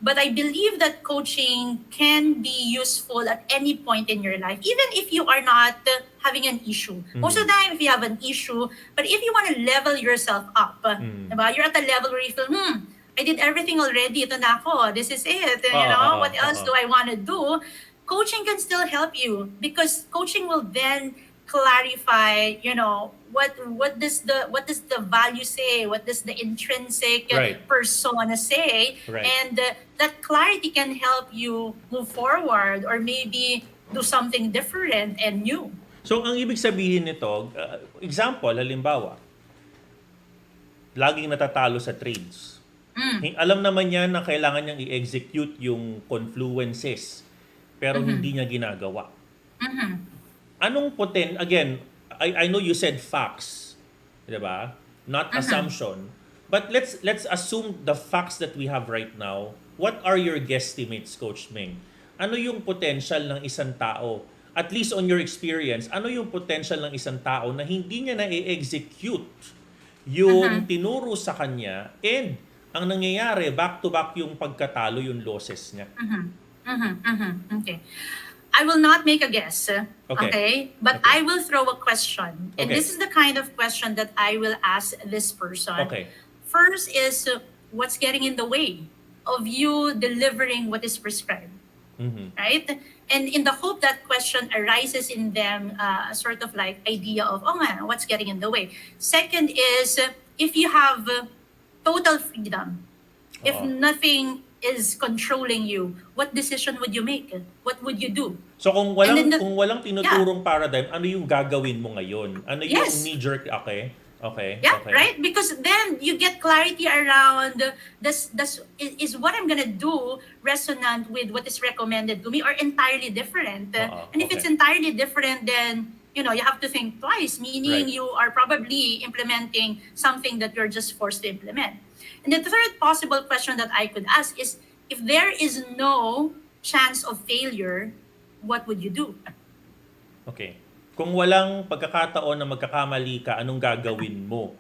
But I believe that coaching can be useful at any point in your life, even if you are not having an issue. Most of the time, if you have an issue, but if you want to level yourself up, diba? You're at a level where you feel, I did everything already. Ito na ako. This is it. What else do I want to do? Coaching can still help you because coaching will then clarify, what does the value say, what does the intrinsic persona say, and that clarity can help you move forward or maybe do something different and new. So ang ibig sabihin nito, example, halimbawa, laging natatalo sa trades. Alam naman niya na kailangan niyang i-execute yung confluences, pero hindi niya ginagawa. Anong again, I know you said facts, diba? Not assumption. But let's assume the facts that we have right now. What are your guesstimates, Coach Meng? Ano yung potential ng isang tao? At least on your experience, ano yung potential ng isang tao na hindi niya na-execute yung tinuro sa kanya, and ang nangyayari, back-to-back yung pagkatalo, yung losses niya? Okay. I will not make a guess, okay? But I will throw a question. And this is the kind of question that I will ask this person. Okay. First is, what's getting in the way of you delivering what is prescribed? Right? And in the hope that question arises in them a sort of like idea of, oh man, what's getting in the way? Second is, if you have total freedom, if nothing is controlling you, what decision would you make? What would you do? So kung walang tinuturong paradigm, ano yung gagawin mo ngayon? Ano yung knee-jerk? Okay. Right? Because then you get clarity around is what I'm gonna do resonant with what is recommended to me or entirely different? And if it's entirely different, then you have to think twice, meaning you are probably implementing something that you're just forced to implement. And the third possible question that I could ask is, if there is no chance of failure, what would you do? Okay. Kung walang pagkakataon na magkakamali ka, anong gagawin mo?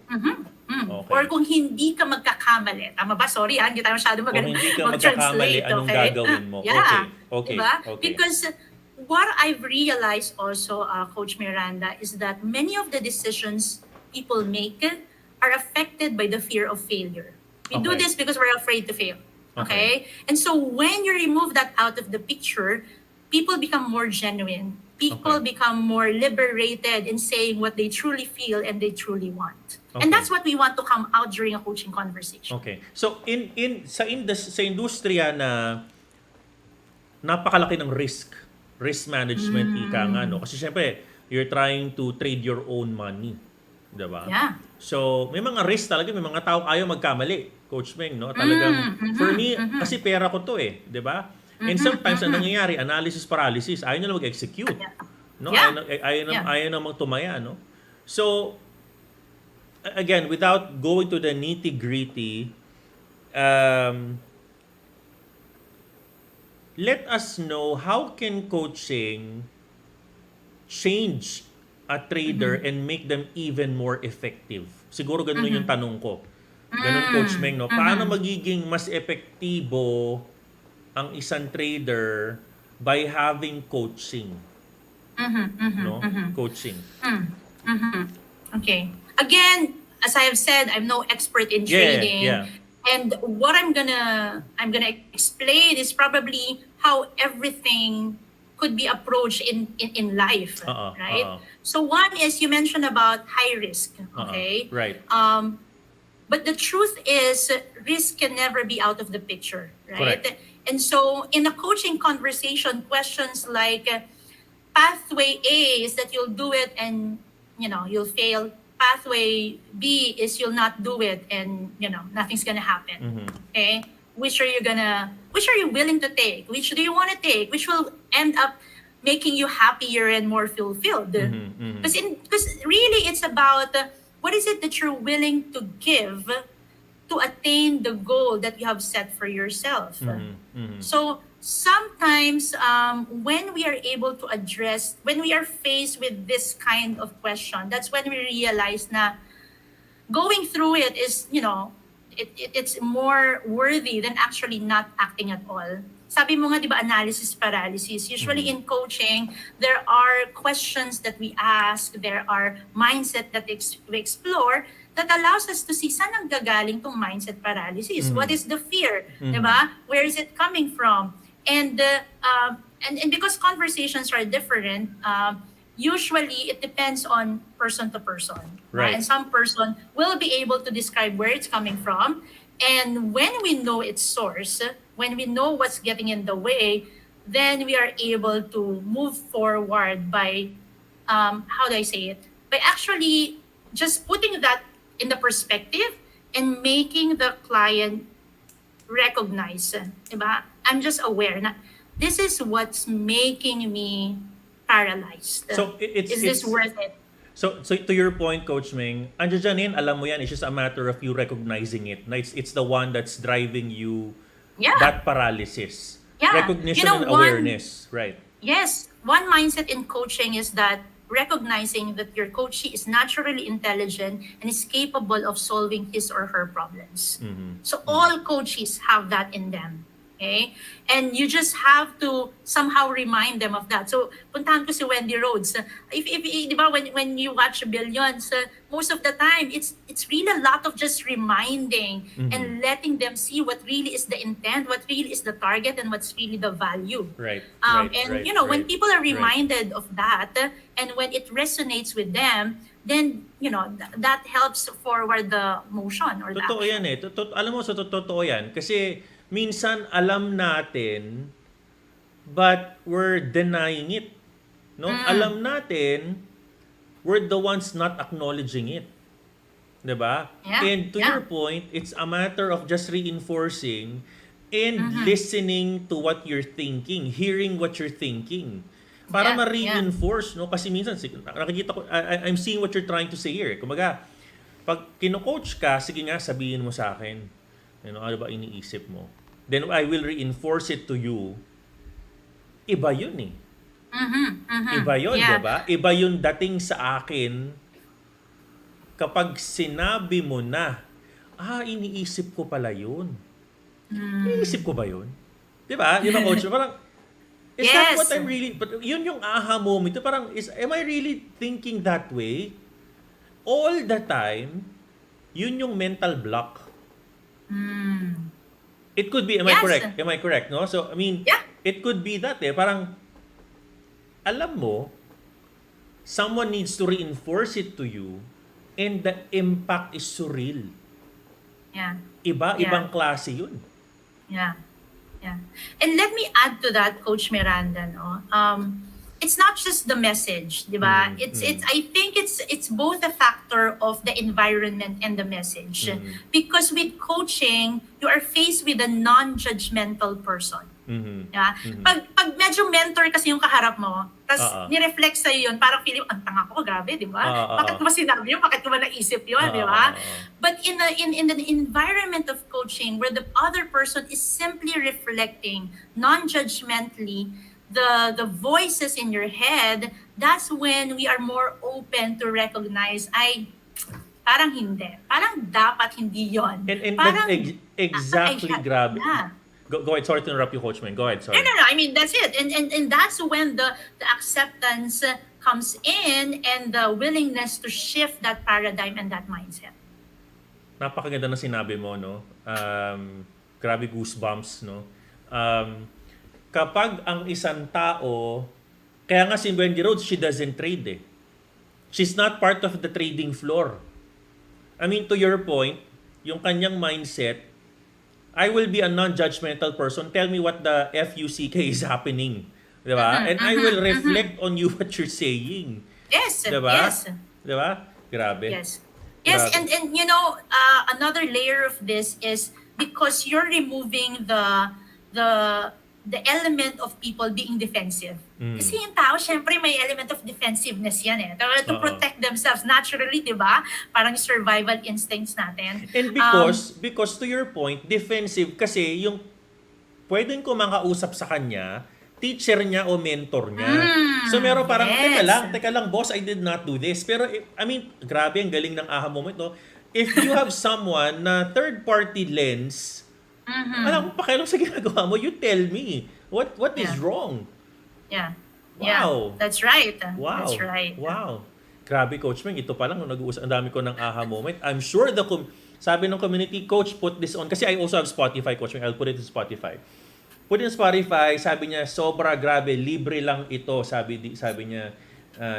Okay. Or kung hindi ka magkakamali. Tama ba? Sorry, hindi tayo masyado Kung hindi ka magkakamali, anong gagawin mo? Okay. Diba? Because what I've realized also, Coach Miranda, is that many of the decisions people make are affected by the fear of failure. We do this because we're afraid to fail. Okay? And so when you remove that out of the picture, people become more genuine. People become more liberated in saying what they truly feel and they truly want. And that's what we want to come out during a coaching conversation. Okay. So sa industriya na napakalaki ng risk management ika nga, no? Kasi syempre, you're trying to trade your own money. Diba? Yeah. So, may mga risk talaga, may mga tao ayaw magkamali, Coach Meng, no? Talagang, for me, kasi pera ko to diba? And sometimes, ang nangyayari, analysis paralysis, ayaw nila mag-execute. No? Yeah. Ayaw namang tumaya, no? So, again, without going to the nitty-gritty, let us know how can coaching change a trader and make them even more effective. Siguro ganun yung tanong ko. Ganun, Coach Meng, no? Paano magiging mas epektibo ang isang trader by having coaching? No? Coaching. Okay. Again, as I have said, I'm no expert in trading. Yeah. And what I'm gonna explain is probably how everything could be approached in life, right? So one is you mentioned about high risk, okay? Right. But the truth is risk can never be out of the picture, right? Correct. And so in a coaching conversation, questions like pathway A is that you'll do it and you'll fail. Pathway B is you'll not do it and nothing's gonna happen. Okay, which are you willing to take? Which do you want to take? Which will end up making you happier and more fulfilled? Because really it's about what is it that you're willing to give to attain the goal that you have set for yourself. So sometimes when we are able to address, when we are faced with this kind of question, that's when we realize na going through it is, it's more worthy than actually not acting at all. Sabi mo nga, di ba, analysis paralysis. Usually in coaching, there are questions that we ask, there are mindset that we explore that allows us to see saan ang gagaling tong mindset paralysis. What is the fear? Di ba? Where is it coming from? And because conversations are different, usually it depends on person to person. Right. And some person will be able to describe where it's coming from. And when we know its source, when we know what's getting in the way, then we are able to move forward by, how do I say it? By actually just putting that in the perspective and making the client recognize, diba? I'm just aware na this is what's making me paralyzed. So is this worth it? So to your point, Coach Ming, andyan dyan yan, alam mo yan, it's just a matter of you recognizing it. Na it's the one that's driving you, that paralysis. Yeah. Recognition and awareness, right? Yes. One mindset in coaching is that recognizing that your coachee is naturally intelligent and is capable of solving his or her problems. So all coaches have that in them. Okay? And you just have to somehow remind them of that. So, puntahan ko si Wendy Rhoads. If di ba, when you watch Billions, most of the time, it's really a lot of just reminding and letting them see what really is the intent, what really is the target, and what's really the value. Right. When people are reminded of that, and when it resonates with them, then, that helps forward the motion or the Totoo action. yan eh. Alam mo, totoo yan. Kasi, minsan alam natin but we're denying it. No? Alam natin, we're the ones not acknowledging it. 'Di ba? And to your point, it's a matter of just reinforcing and listening to what you're thinking, hearing what you're thinking. Para ma-reinforce, no? Kasi minsan nakikita ko, I'm seeing what you're trying to say here. Kumbaga, pag kino-coach ka, sige nga sabihin mo sa akin. Ano ba iniisip mo? Then I will reinforce it to you. Iba yun eh. Iba yun, diba? Iba yung dating sa akin kapag sinabi mo na, iniisip ko pala yun. Iniisip ko ba yun? Diba? Diba, Coach? Parang, is that what I'm really, but yun yung aha moment. Parang, am I really thinking that way? All the time, yun yung mental block. It could be, am I correct? Am I correct, no? So, I mean, it could be that eh. Parang, alam mo, someone needs to reinforce it to you and the impact is surreal. Ibang klase yun. Yeah. And let me add to that, Coach Miranda, no? It's not just the message, di ba? I think it's both a factor of the environment and the message. Because with coaching, you are faced with a non-judgmental person. Diba? Pag medyo mentor kasi yung kaharap mo, tapos nireflect sa'yo yun, parang feeling, ang tanga ko, grabe, di ba? Bakit mo sinabi yun? Bakit mo naisip yun, di ba? But in the environment of coaching, where the other person is simply reflecting non-judgmentally the voices in your head, that's when we are more open to recognize, parang hindi. Parang dapat hindi yon. And Parang, exactly, grabe. Yeah. Go ahead. Sorry to interrupt you, Coach Meng. Go ahead. Sorry. No. I mean, that's it. And that's when the acceptance comes in and the willingness to shift that paradigm and that mindset. Napakaganda na sinabi mo, no? Grabe goosebumps, no? Kapag ang isang tao, kaya nga si Wendy Rhodes, she doesn't trade eh. She's not part of the trading floor. I mean, to your point, yung kanyang mindset, I will be a non-judgmental person. Tell me what the FUCK is happening. Diba? And I will reflect on you what you're saying. Yes. Diba? Yes. Diba? Grabe. Yes. Yes, Grabe. and you know, another layer of this is because you're removing the element of people being defensive. Kasi yung tao, syempre may element of defensiveness yan eh. To protect themselves naturally, di ba? Parang survival instincts natin. And because to your point, defensive kasi yung pwedeng ko makausap sa kanya, teacher niya o mentor niya. So meron parang, teka lang, boss, I did not do this. Pero, I mean, grabe, ang galing ng aha moment, no? If you have someone na third-party lens, alam mo, pakialam sa ginagawa mo, you tell me. What is wrong? Yeah. Wow. Yeah, that's right. Wow. That's right. Wow. Grabe, Coach Meng. Ito pa lang, nag-uusap, ang dami ko ng aha moment. I'm sure sabi ng community, Coach, put this on. Kasi I also have Spotify, Coach Meng. I'll put it in Spotify. Put in Spotify, sabi niya, sobra grabe, libre lang ito. Sabi niya,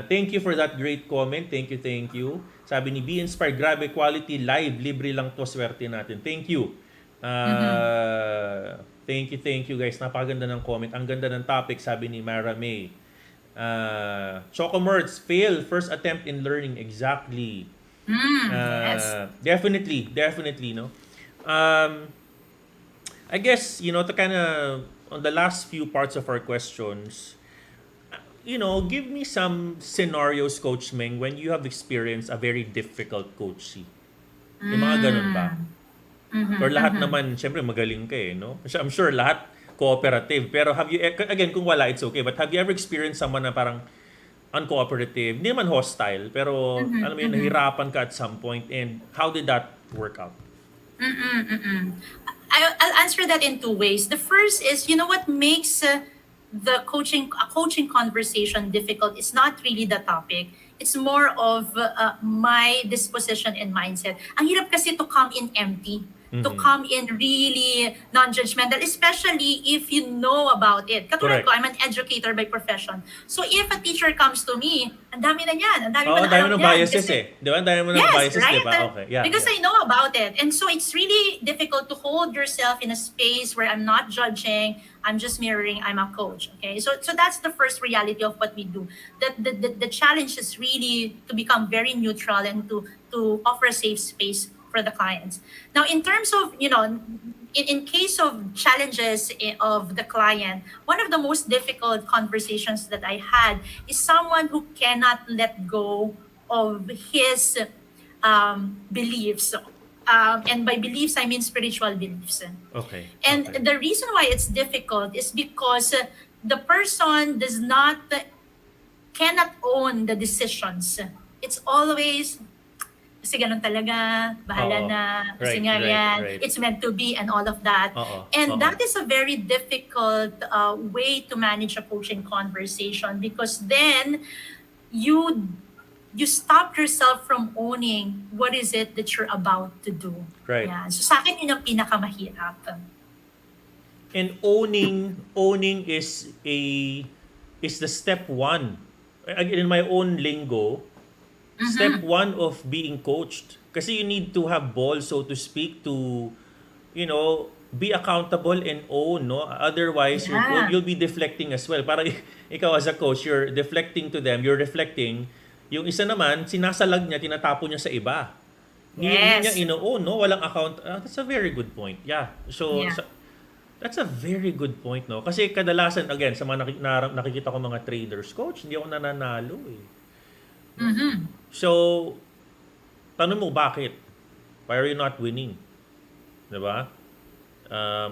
thank you for that great comment. Thank you. Sabi ni Be Inspired, grabe quality live, libre lang to, swerte natin. Thank you. Thank you guys. Napakaganda ng comment. Ang ganda ng topic, sabi ni Mara May. Chocomerts, fail first attempt in learning. Exactly. Yes. Definitely, no? I guess, to kind of, on the last few parts of our questions, give me some scenarios, Coach Meng, when you have experienced a very difficult coachee. Yung mga ganun ba? Or lahat naman, syempre magaling ka eh, no? I'm sure lahat cooperative. Pero have you, again, kung wala, it's okay. But have you ever experienced someone na parang uncooperative, hindi naman hostile, pero alam mo yun, nahirapan ka at some point, and how did that work out? I'll answer that in two ways. The first is, what makes a coaching conversation difficult is not really the topic. It's more of my disposition and mindset. Ang hirap kasi to come in empty. To come in really non-judgmental, especially if you know about it. Katulad ko, I'm an educator by profession. So if a teacher comes to me, ang dami na niyan. Ang dami dami ng biases eh. Di ba? Ang dami mo ng biases, right? di ba? Okay. Yeah, because I know about it. And so it's really difficult to hold yourself in a space where I'm not judging, I'm just mirroring, I'm a coach. Okay, so that's the first reality of what we do. That the challenge is really to become very neutral and to offer a safe space for the clients. Now, in terms of, in case of challenges of the client, one of the most difficult conversations that I had is someone who cannot let go of his beliefs. And by beliefs, I mean spiritual beliefs. Okay. And the reason why it's difficult is because the person cannot own the decisions. It's always, kasi ganun talaga, bahala na, kasi nga yan, it's meant to be, and all of that. And that is a very difficult way to manage a coaching conversation, because then you stop yourself from owning what is it that you're about to do. Right. Yeah. So sa akin, yun ang pinakamahirap. And owning is the step one. Again, in my own lingo, step one of being coached. Kasi you need to have balls, so to speak, to, be accountable and own, no? Otherwise, you'll be deflecting as well. Parang ikaw as a coach, you're deflecting to them, you're reflecting. Yung isa naman, sinasalag niya, tinatapon niya sa iba. Hindi niya ino-own, no? Walang account. That's a very good point. Yeah. So That's a very good point, no? Kasi kadalasan, again, sa mga nakikita ko mga traders, coach, hindi ako nananalo eh. So, tanong mo bakit? Why are you not winning? Diba?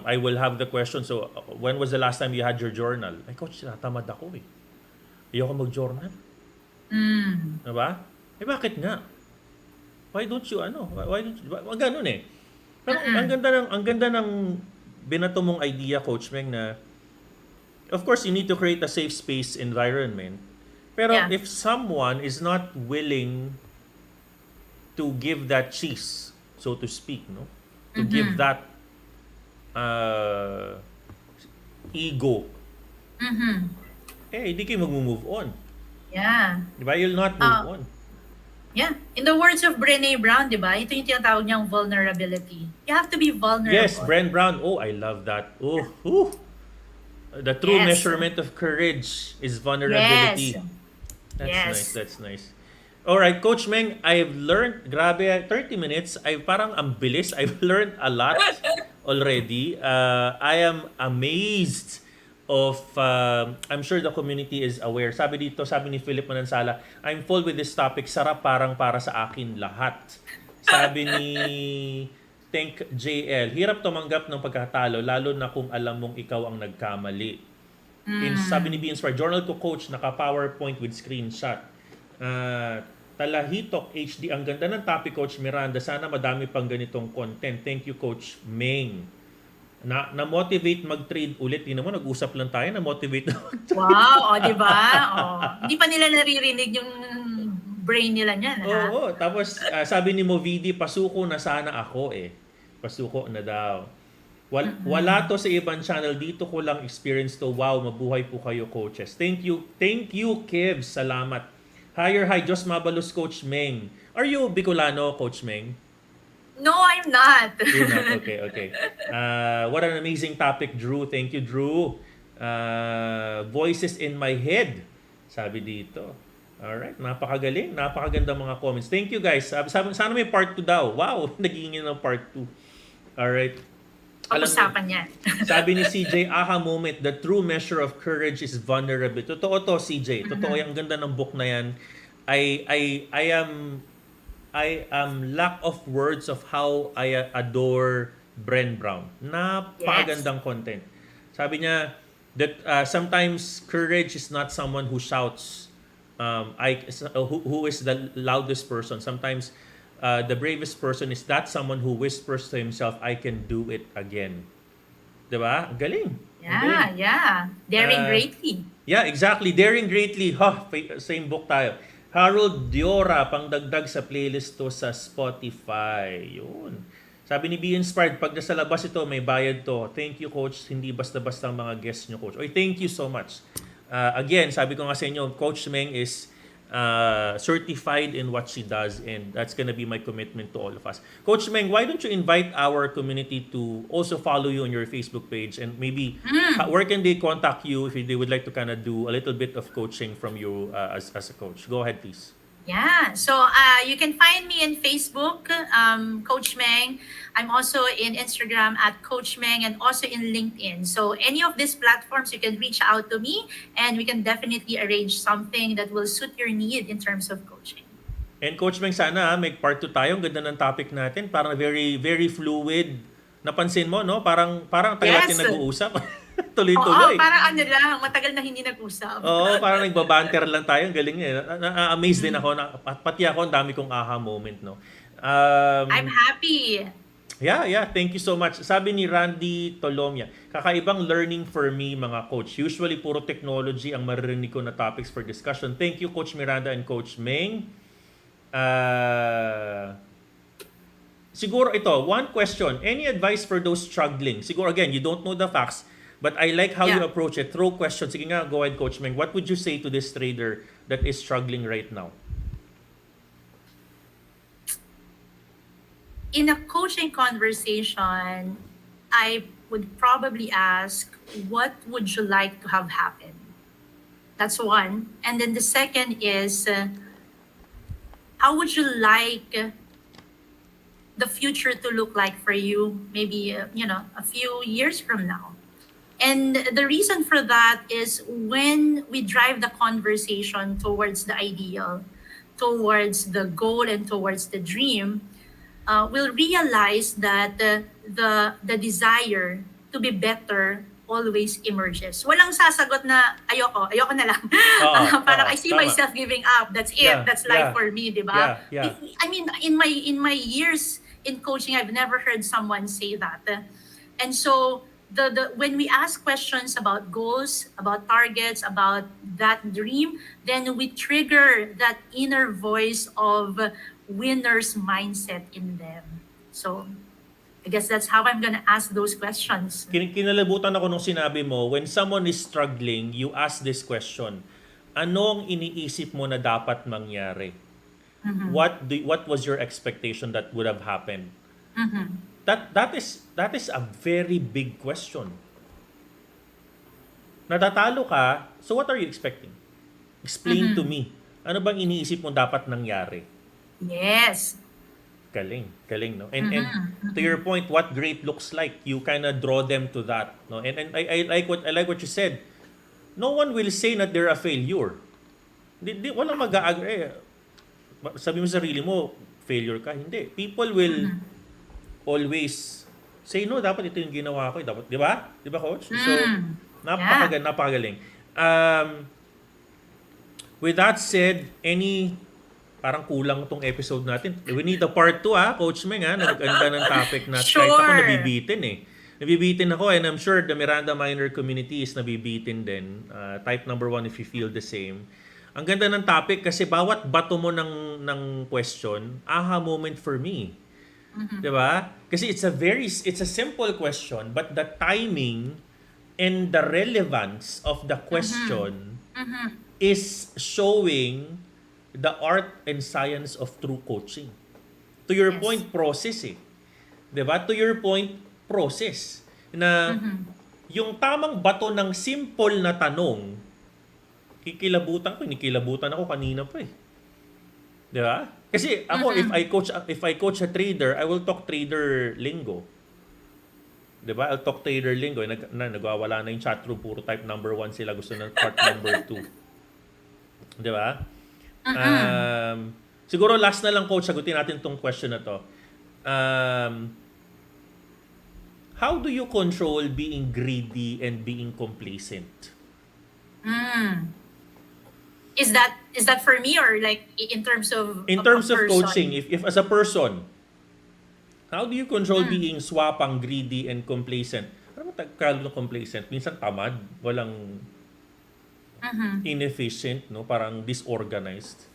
I will have the question, so when was the last time you had your journal? Ay, coach, natamad ako eh. Ayoko mag-journal. Diba? Eh, bakit nga? Why don't you, why don't you, ganun eh. Pero ang ganda ng binato mong idea, Coach Meng, na of course, you need to create a safe space environment. Pero if someone is not willing to give that cheese, so to speak, no? To give that ego, hindi kayo mag-move on. Yeah. Diba? You'll not move on. Yeah. In the words of Brené Brown, di ba? Ito yung tinatawag niyang vulnerability. You have to be vulnerable. Yes, Brené Brown. Oh, I love that. Oh. The true measurement of courage is vulnerability. Yes. That's nice. All right, Coach Meng, I've learned, grabe, 30 minutes. Parang ang bilis. I've learned a lot already. I am amazed of, I'm sure the community is aware. Sabi ni Philip Manansala, I'm full with this topic. Sarap parang para sa akin lahat. Sabi ni Think JL, hirap tumanggap ng pagkatalo, lalo na kung alam mong ikaw ang nagkamali. Sabi ni B Inspire, journal ko coach, naka-PowerPoint with screenshot. Talahitok HD, ang ganda ng topic, Coach Miranda. Sana madami pang ganitong content. Thank you, Coach Meng. Na-motivate mag-trade ulit. Hindi naman, nag-usap lang tayo, na-motivate na mag-trade. Wow, di ba? Hindi pa nila naririnig yung brain nila niyan. Oo, tapos sabi ni Movidi, pasuko na sana ako eh. Pasuko na daw. Wala to sa ibang channel. Dito ko lang experience to. Wow, mabuhay po kayo, coaches. Thank you, Kev. Salamat. Higher high, Diyos mabalos, Coach Meng. Are you Bicolano, Coach Meng? No, I'm not. You're not? Okay. What an amazing topic, Drew. Thank you, Drew. Voices in my head. Sabi dito. Alright, napakagaling. Napakaganda mga comments. Thank you, guys. Sana may part 2 daw. Wow, nagingin ng part 2. Alright. Pag-usapan yan. Sabi ni CJ, aha moment, the true measure of courage is vulnerability. Totoo to, CJ. Totoo yung ganda ng book na yan. I am lack of words of how I adore Brené Brown. Napakagandang content. Sabi niya that sometimes courage is not someone who shouts, who is the loudest person. Sometimes the bravest person is that someone who whispers to himself, I can do it again. Diba? Galing. Yeah, yeah. Daring greatly. Yeah, exactly. Daring greatly. Same book tayo. Harold Diora, pangdagdag sa playlist to sa Spotify. Yun. Sabi ni Be Inspired, pag nasa labas ito, may bayad to. Thank you, Coach. Hindi basta-basta ang mga guests nyo, Coach. Oy, thank you so much. Again, sabi ko nga sa inyo, Coach Meng is certified in what she does, and that's gonna be my commitment to all of us. Coach Meng, why don't you invite our community to also follow you on your Facebook page, and maybe where can they contact you if they would like to kind of do a little bit of coaching from you as a coach? Go ahead, please. Yeah, so you can find me in Facebook, Coach Meng. I'm also in Instagram at Coach Meng, and also in LinkedIn. So any of these platforms, you can reach out to me, and we can definitely arrange something that will suit your need in terms of coaching. And Coach Meng, sana may part 2 tayo. Ang ganda ng topic natin. Parang very, very fluid. Napansin mo, no? Parang tagal natin nag-uusap. Tuloy-tuloy. Oo, parang lang, matagal na hindi nag-usap. Oo, parang nagbabanter lang tayo. Ang galing niya. Na-amaze din ako. Pati ako, ang dami kong aha moment, no? I'm happy. Yeah. Thank you so much. Sabi ni Randy Tolomia, kakaibang learning for me, mga coach. Usually, puro technology ang maririnig ko na topics for discussion. Thank you, Coach Miranda and Coach Meng. Siguro ito, one question. Any advice for those struggling? Siguro, again, you don't know the facts, but I like how you approach it. Throw questions. Sige nga, go ahead, Coach Meng. What would you say to this trader that is struggling right now? In a coaching conversation, I would probably ask, what would you like to have happen? That's one. And then the second is, how would you like the future to look like for you, maybe, a few years from now. And the reason for that is when we drive the conversation towards the ideal, towards the goal, and towards the dream, we'll realize that the desire to be better always emerges. Walang sasagot na ayoko na lang. Parang I see tama. myself giving up. That's it. Yeah, That's life yeah. for me, di ba? Yeah, yeah. I mean, in my years in coaching, I've never heard someone say that. And so the when we ask questions about goals, about targets, about that dream, then we trigger that inner voice of winner's mindset in them. So I guess that's how I'm gonna ask those questions. Kinalabutan ako nung sinabi mo, when someone is struggling, you ask this question. Ano ang iniisip mo na dapat mangyari? What was your expectation that would have happened? That is a very big question. Natatalo ka, so what are you expecting? Explain to me. Ano bang iniisip mo dapat nangyari? Yes. Galing, no? And to your point, what great looks like, you kind of draw them to that, no? And I like what you said. No one will say that they're a failure. Walang mag-agree. Sabi mo sa sarili mo, failure ka. Hindi. People will always say, no, dapat ito yung ginawa ko. Dapat, di ba? Di ba, Coach? So, napakagaling. With that said, parang kulang tong episode natin. We need a part 2, Coach Meng, Naganda ng topic na Sure. kahit ako nabibitin Nabibitin ako, and I'm sure the Miranda Minor community is nabibitin din. Type number 1 if you feel the same. Ang ganda ng topic kasi bawat bato mo ng question, aha moment for me. Diba? Kasi it's a simple question, but the timing and the relevance of the question is showing the art and science of true coaching. To your point, process Diba? To your point, process. Na yung tamang bato ng simple na tanong, kinikilabutan ako kanina pa Diba? Kasi ako, if I coach a trader, I will talk trader lingo. Diba? I'll talk trader lingo. Nagwawala na yung chat room, puro type number 1 sila, gusto ng part number 2. Diba? Siguro last na lang, Coach, sagutin natin tong question na to. How do you control being greedy and being complacent? Is that for me, or like in terms of In terms a of person? coaching, if as a person, how do you control being swapang, greedy, and complacent? Ano ba Tagalog ng complacent? Minsan tamad, walang inefficient, no? Parang disorganized.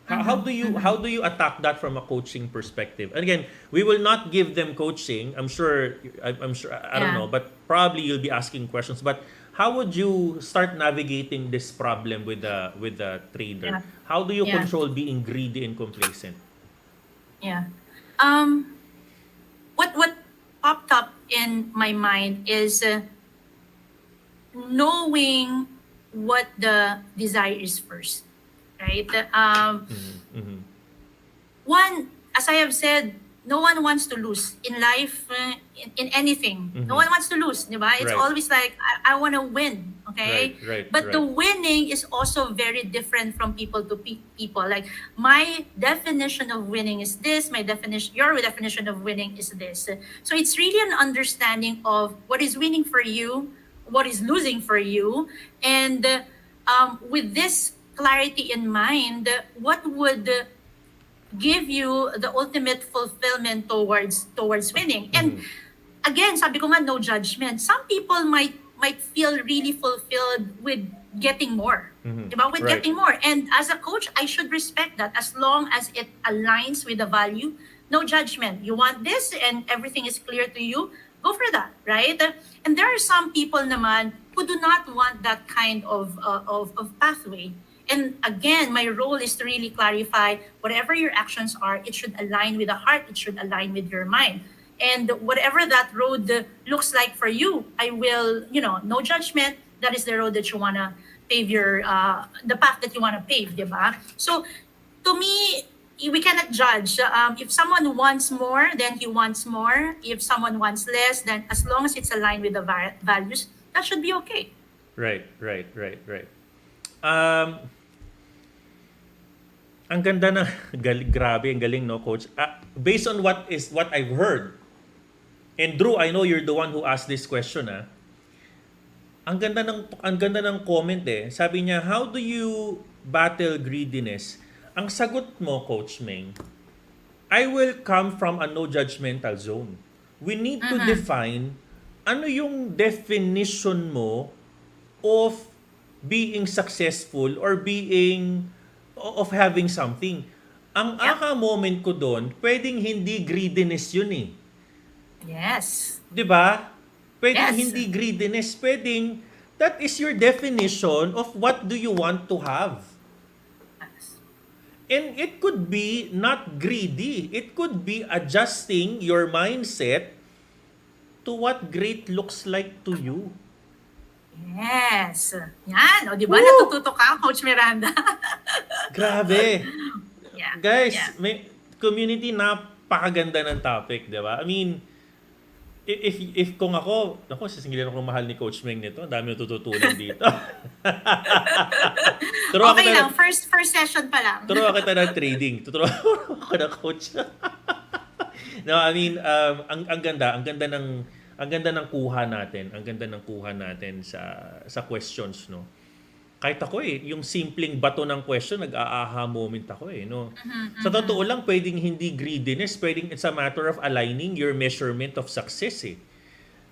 How do you attack that from a coaching perspective? And again, we will not give them coaching. I'm sure I don't know, but probably you'll be asking questions. But how would you start navigating this problem with the trader? How do you control being greedy and complacent? What popped up in my mind is knowing what the desire is first, right? One, as I have said, no one wants to lose in life, in anything. No one wants to lose, di ba? It's Right. always like, I want to win, okay? Right, But the right. winning is also very different from people to people. Like, my definition of winning is this, your definition of winning is this. So it's really an understanding of what is winning for you, what is losing for you, and with this clarity in mind, what would give you the ultimate fulfillment towards winning? And again, sabi ko nga, no judgment. Some people might feel really fulfilled with getting more. Diba? With Right. getting more. And as a coach, I should respect that as long as it aligns with the value. No judgment. You want this and everything is clear to you, go for that, right? And there are some people naman who do not want that kind of pathway. And again, my role is to really clarify whatever your actions are, it should align with the heart, it should align with your mind. And whatever that road looks like for you, I will, no judgment, that is the road that you want to pave the path that you want to pave, diba? So to me, we cannot judge. If someone wants more, then he wants more. If someone wants less, then as long as it's aligned with the values, that should be okay. Right. Um, ang ganda na, grabe, ang galing, no, Coach? Based on what I've heard, and Drew, I know you're the one who asked this question, Ang ganda ng comment eh. Sabi niya, how do you battle greediness? Ang sagot mo, Coach Meng, I will come from a no judgmental zone. We need to define ano yung definition mo of being successful or of having something. Ang aha moment ko doon, pwedeng hindi greediness yun eh. Yes. 'Di ba? Pwedeng Yes. hindi greediness, pwedeng that is your definition of what do you want to have. And it could be not greedy. It could be adjusting your mindset to what great looks like to you. Yes. Yan. O, di ba? Natututo ka, Coach Miranda. Grabe. Yeah. Guys, Yeah. may community, napakaganda ng topic, di ba? I mean, if kung ako sisingilan ako ng mahal ni Coach Meng nito, ang dami natututunan dito. Okay lang, first session pa lang. Turuan kita ng trading. Tuturuan ako ng coach. No, I mean, ang ganda ng kuha natin. Ang ganda ng kuha natin sa questions, no. Kahit ako yung simpleng bato ng question, nag-aaha moment ako no. Sa totoo lang, pwedeng hindi greediness, pwedeng it's a matter of aligning your measurement of success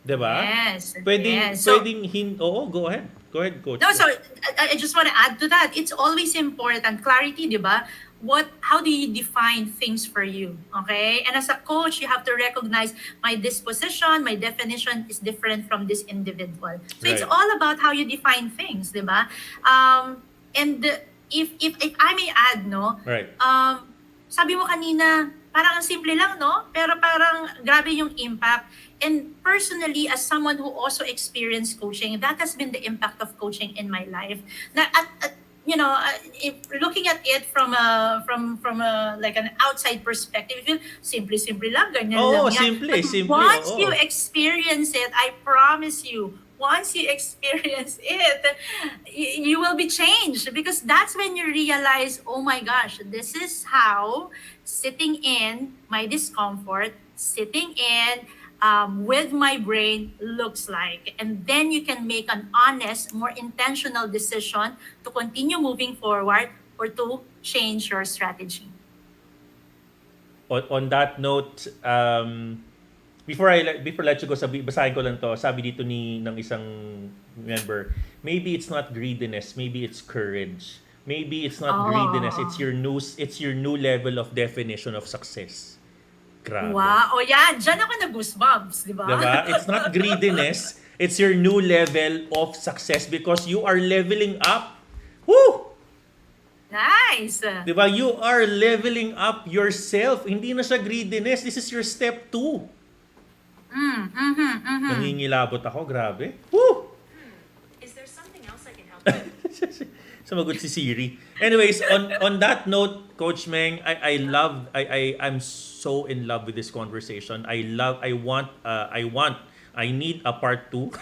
'Di ba? Yes. Pwedeng yes. So, go ahead. Go ahead, coach. no, so I just want to add to that. It's always important, clarity, di ba? How do you define things for you? Okay? And as a coach, you have to recognize my disposition, my definition is different from this individual. So it's Right. all about how you define things, di ba? And if I may add, no? Right. Sabi mo kanina, parang ang simple lang, no? Pero parang grabe yung impact. And personally, as someone who also experienced coaching, that has been the impact of coaching in my life. Na if looking at it from a like an outside perspective, you feel simple lang, ganyan lang yan. simple. Once you experience it, I promise you, once you experience it, you will be changed, because that's when you realize, oh my gosh, this is how sitting in my discomfort, sitting in with my brain looks like. And then you can make an honest, more intentional decision to continue moving forward or to change your strategy. On that note, before I let you go, basahin ko lang to. Sabi dito ng isang member, maybe it's not greediness, maybe it's courage. Maybe it's not greediness, it's your new level of definition of success. Grabe. Wow. O yan, dyan ako nag-goosebumps, di ba? Diba? It's not greediness, it's your new level of success because you are leveling up. Woo! Nice. Diba? You are leveling up yourself. Hindi na siya greediness. This is your step 2. Nangingilabot ako. Grabe. Woo! Is there something else I can help with? Sumagot si Siri. Anyways, on that note, Coach Meng, I'm so in love with this conversation. I need a part 2.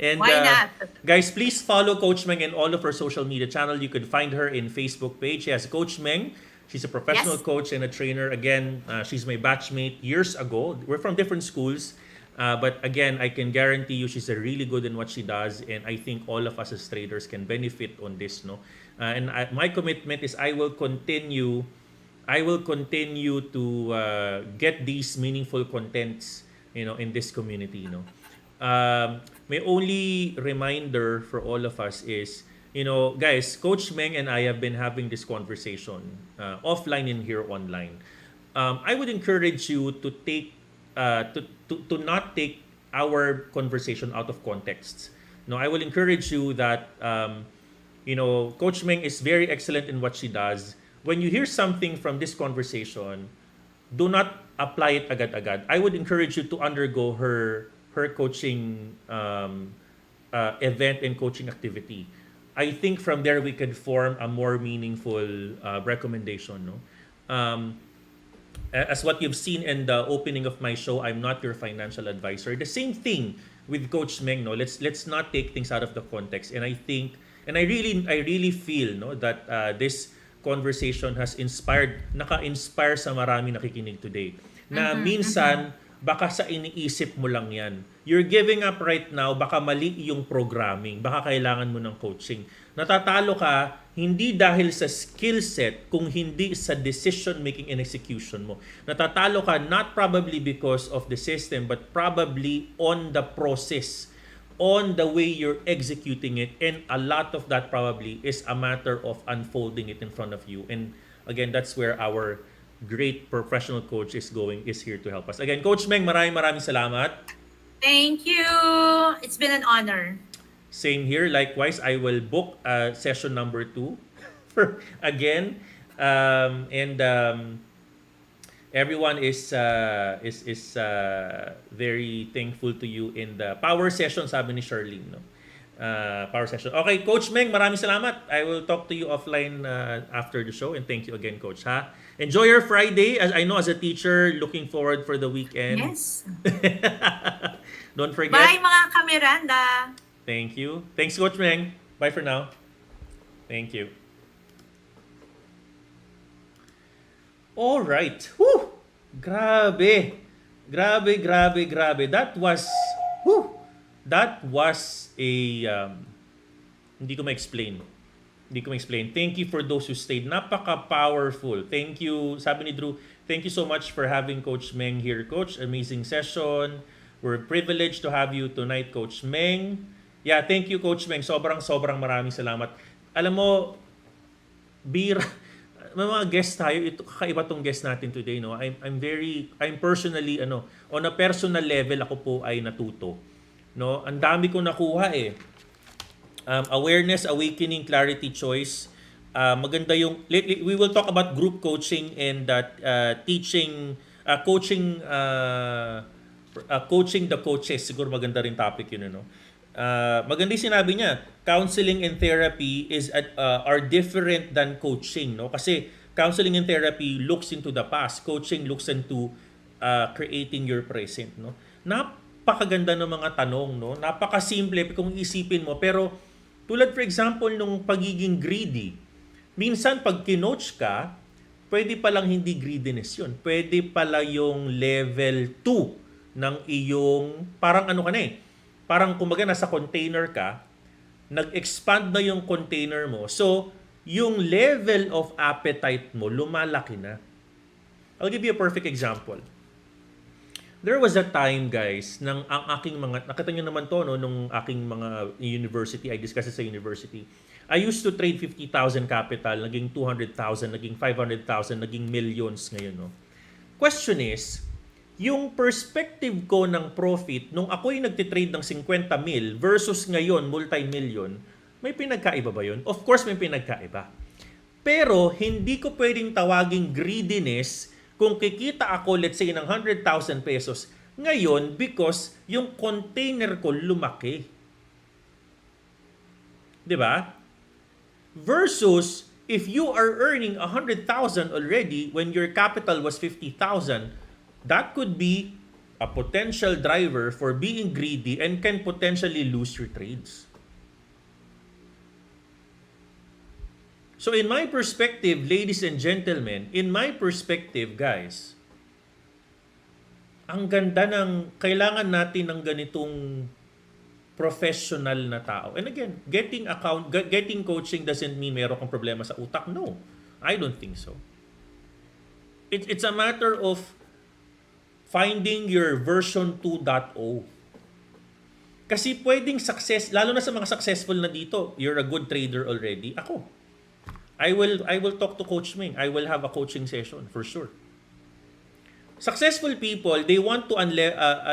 And Why not? Guys, please follow Coach Meng in all of her social media channel. You can find her in Facebook page. She has Coach Meng. She's a professional coach and a trainer. Again, she's my batchmate years ago. We're from different schools. But again, I can guarantee you she's really good in what she does, and I think all of us as traders can benefit on this, no? My commitment is I will continue to get these meaningful contents, in this community, no? My only reminder for all of us is, guys, Coach Meng and I have been having this conversation offline and here online. I would encourage you to take to not take our conversation out of context. No, I will encourage you that Coach Meng is very excellent in what she does. When you hear something from this conversation, do not apply it agad-agad. I would encourage you to undergo her coaching event and coaching activity. I think from there we could form a more meaningful recommendation. No, as what you've seen in the opening of my show, I'm not your financial advisor. The same thing with Coach Meng. No, let's not take things out of the context. And I think, and I really feel no that this conversation has naka-inspire sa marami nakikinig today. Na minsan baka sa iniisip mo lang yan. You're giving up right now, baka mali yung programming, baka kailangan mo ng coaching. Natatalo ka, hindi dahil sa skill set, kung hindi sa decision making and execution mo. Natatalo ka not probably because of the system, but probably on the process, on the way you're executing it, and a lot of that probably is a matter of unfolding it in front of you. And again, that's where our great professional coach is here to help us. Again, Coach Meng, maraming salamat. Thank you. It's been an honor. Same here. Likewise, I will book session number 2 for again. Everyone is very thankful to you in the power session, sabi ni Charlene, no? Power session. Okay, Coach Meng, maraming salamat. I will talk to you offline after the show, and thank you again, Coach. Enjoy your Friday. As I know, as a teacher, looking forward for the weekend. Yes. Don't forget. Bye mga ka-Miranda. Thank you. Thanks, Coach Meng. Bye for now. Thank you. All right. Whew! Grabe. That was a hindi ko ma-explain. Thank you for those who stayed. Napaka-powerful. Thank you. Sabi ni Drew, thank you so much for having Coach Meng here, Coach. Amazing session. We're privileged to have you tonight, Coach Meng. Yeah, thank you, Coach Meng. Sobrang maraming salamat. Alam mo, may mga guest tayo. Kakaiba tong guest natin today, no? I'm personally, on a personal level, ako po ay natuto. No? Ang dami ko nakuha eh. Awareness, awakening, clarity, choice. Maganda yung we will talk about group coaching and coaching the coaches. Siguro maganda rin topic yun, no? Maganda yung sinabi niya, counseling and therapy are different than coaching, no? Kasi counseling and therapy looks into the past, coaching looks into creating your present, no? Napakaganda ng mga tanong, no? Napakasimple kung isipin mo, pero tulad for example nung pagiging greedy. Minsan pag kinoach ka, pwede palang hindi greediness yun. Pwede pala yung level 2 ng iyong, parang ano ka na eh. Parang kumbaga nasa container ka, nag-expand na yung container mo. So, yung level of appetite mo, lumalaki na. I'll give you a perfect example. There was a time, guys, ang aking mga, nakita nyo naman to, no, nung aking mga university, I discussed it sa university. I used to trade 50,000 capital, naging 200,000, naging 500,000, naging millions ngayon, no. Question is, yung perspective ko ng profit, nung ako'y nagtitrade ng 50 mil versus ngayon, multi-million, may pinagkaiba ba yun? Of course, may pinagkaiba. Pero, hindi ko pwedeng tawaging greediness kung kikita ako, let's say, ng 100,000 pesos ngayon because yung container ko lumaki. Diba? Versus, if you are earning 100,000 already when your capital was 50,000, that could be a potential driver for being greedy and can potentially lose your trades. So in my perspective, ladies and gentlemen, in my perspective, guys, ang ganda ng, kailangan natin ng ganitong professional na tao. And again, getting coaching doesn't mean meron kang problema sa utak. No, I don't think so. It's a matter of finding your version 2.0. Kasi pwedeng success, lalo na sa mga successful na dito, you're a good trader already. Ako, I will talk to Coach Meng. I will have a coaching session for sure. Successful people, they want to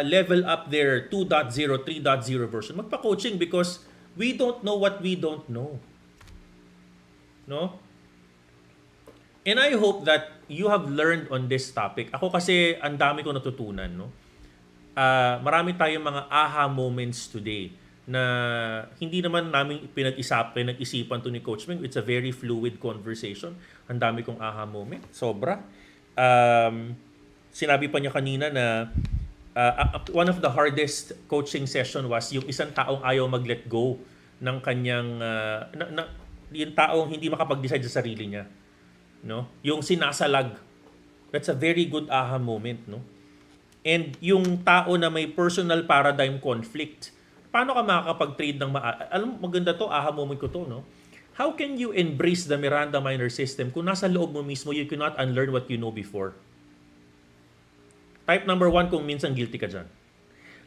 level up their 2.0, 3.0 version. Magpa-coaching because we don't know what we don't know. No? And I hope that you have learned on this topic. Ako kasi ang dami ko natutunan, no? Marami tayong mga aha moments today na hindi naman namin pinag-isipan to ni Coach Meng. It's a very fluid conversation. Ang dami kong aha moment. Sobra. Sinabi pa niya kanina na one of the hardest coaching session was yung isang taong ayaw mag-let go ng kanyang yung taong hindi makapag-decide sa sarili niya, no? Yung sinasalag. That's a very good aha moment, no? And yung tao na may personal paradigm conflict, paano ka makakapag-trade ng alam mo, maganda to, aha moment ko to, no? How can you embrace the Miranda minor system kung nasa loob mo mismo you cannot unlearn what you know before? Type number 1 kung minsan guilty ka dyan.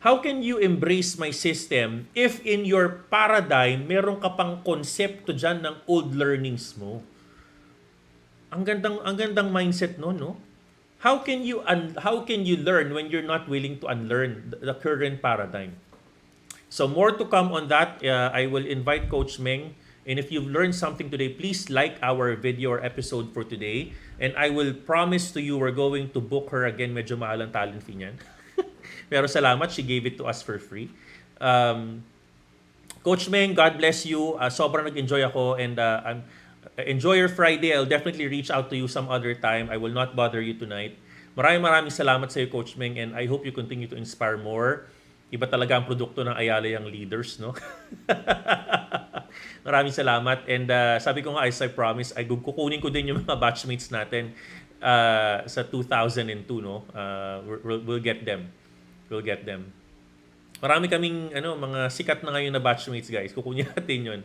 How can you embrace my system if in your paradigm meron ka pang konsepto dyan ng old learnings mo? Ang gandang mindset no? How can you learn when you're not willing to unlearn the current paradigm? So more to come on that. I will invite Coach Meng. And if you've learned something today, please like our video or episode for today. And I will promise to you we're going to book her again. Medyo mahal ang talent fee niyan. Pero salamat, she gave it to us for free. Coach Meng, God bless you. Sobrang nag-enjoy ako and enjoy your Friday. I'll definitely reach out to you some other time. I will not bother you tonight. Maraming salamat sa iyo, Coach Meng, and I hope you continue to inspire more. Iba talaga ang produkto ng Ayala Young Leaders, no? Maraming salamat. And sabi ko nga, as I promised, kukunin ko din yung mga batchmates natin sa 2002, no? We'll get them. We'll get them. Marami kaming mga sikat na ngayon na batchmates, guys. Kukunin natin yun.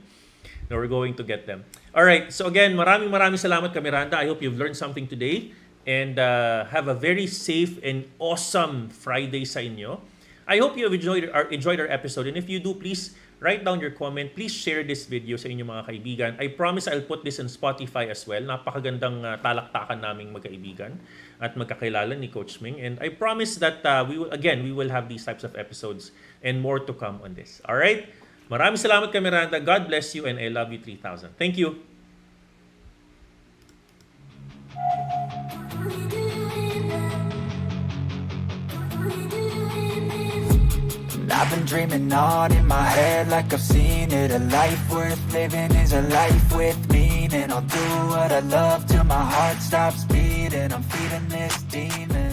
No, we're going to get them. All right. So again, maraming salamat ka, Miranda. I hope you've learned something today. And have a very safe and awesome Friday sa inyo. I hope you have enjoyed our episode. And if you do, please write down your comment. Please share this video sa inyong mga kaibigan. I promise I'll put this on Spotify as well. Napakagandang talaktakan naming magkaibigan at magkakilala ni Coach Meng. And I promise that we will have these types of episodes and more to come on this. All right? Maraming salamat kay Miranda. God bless you and I love you 3,000. Thank you. I've been dreaming on in my head like I've seen it. A life worth living is a life with meaning. I'll do what I love till my heart stops beating. I'm feeding this demon.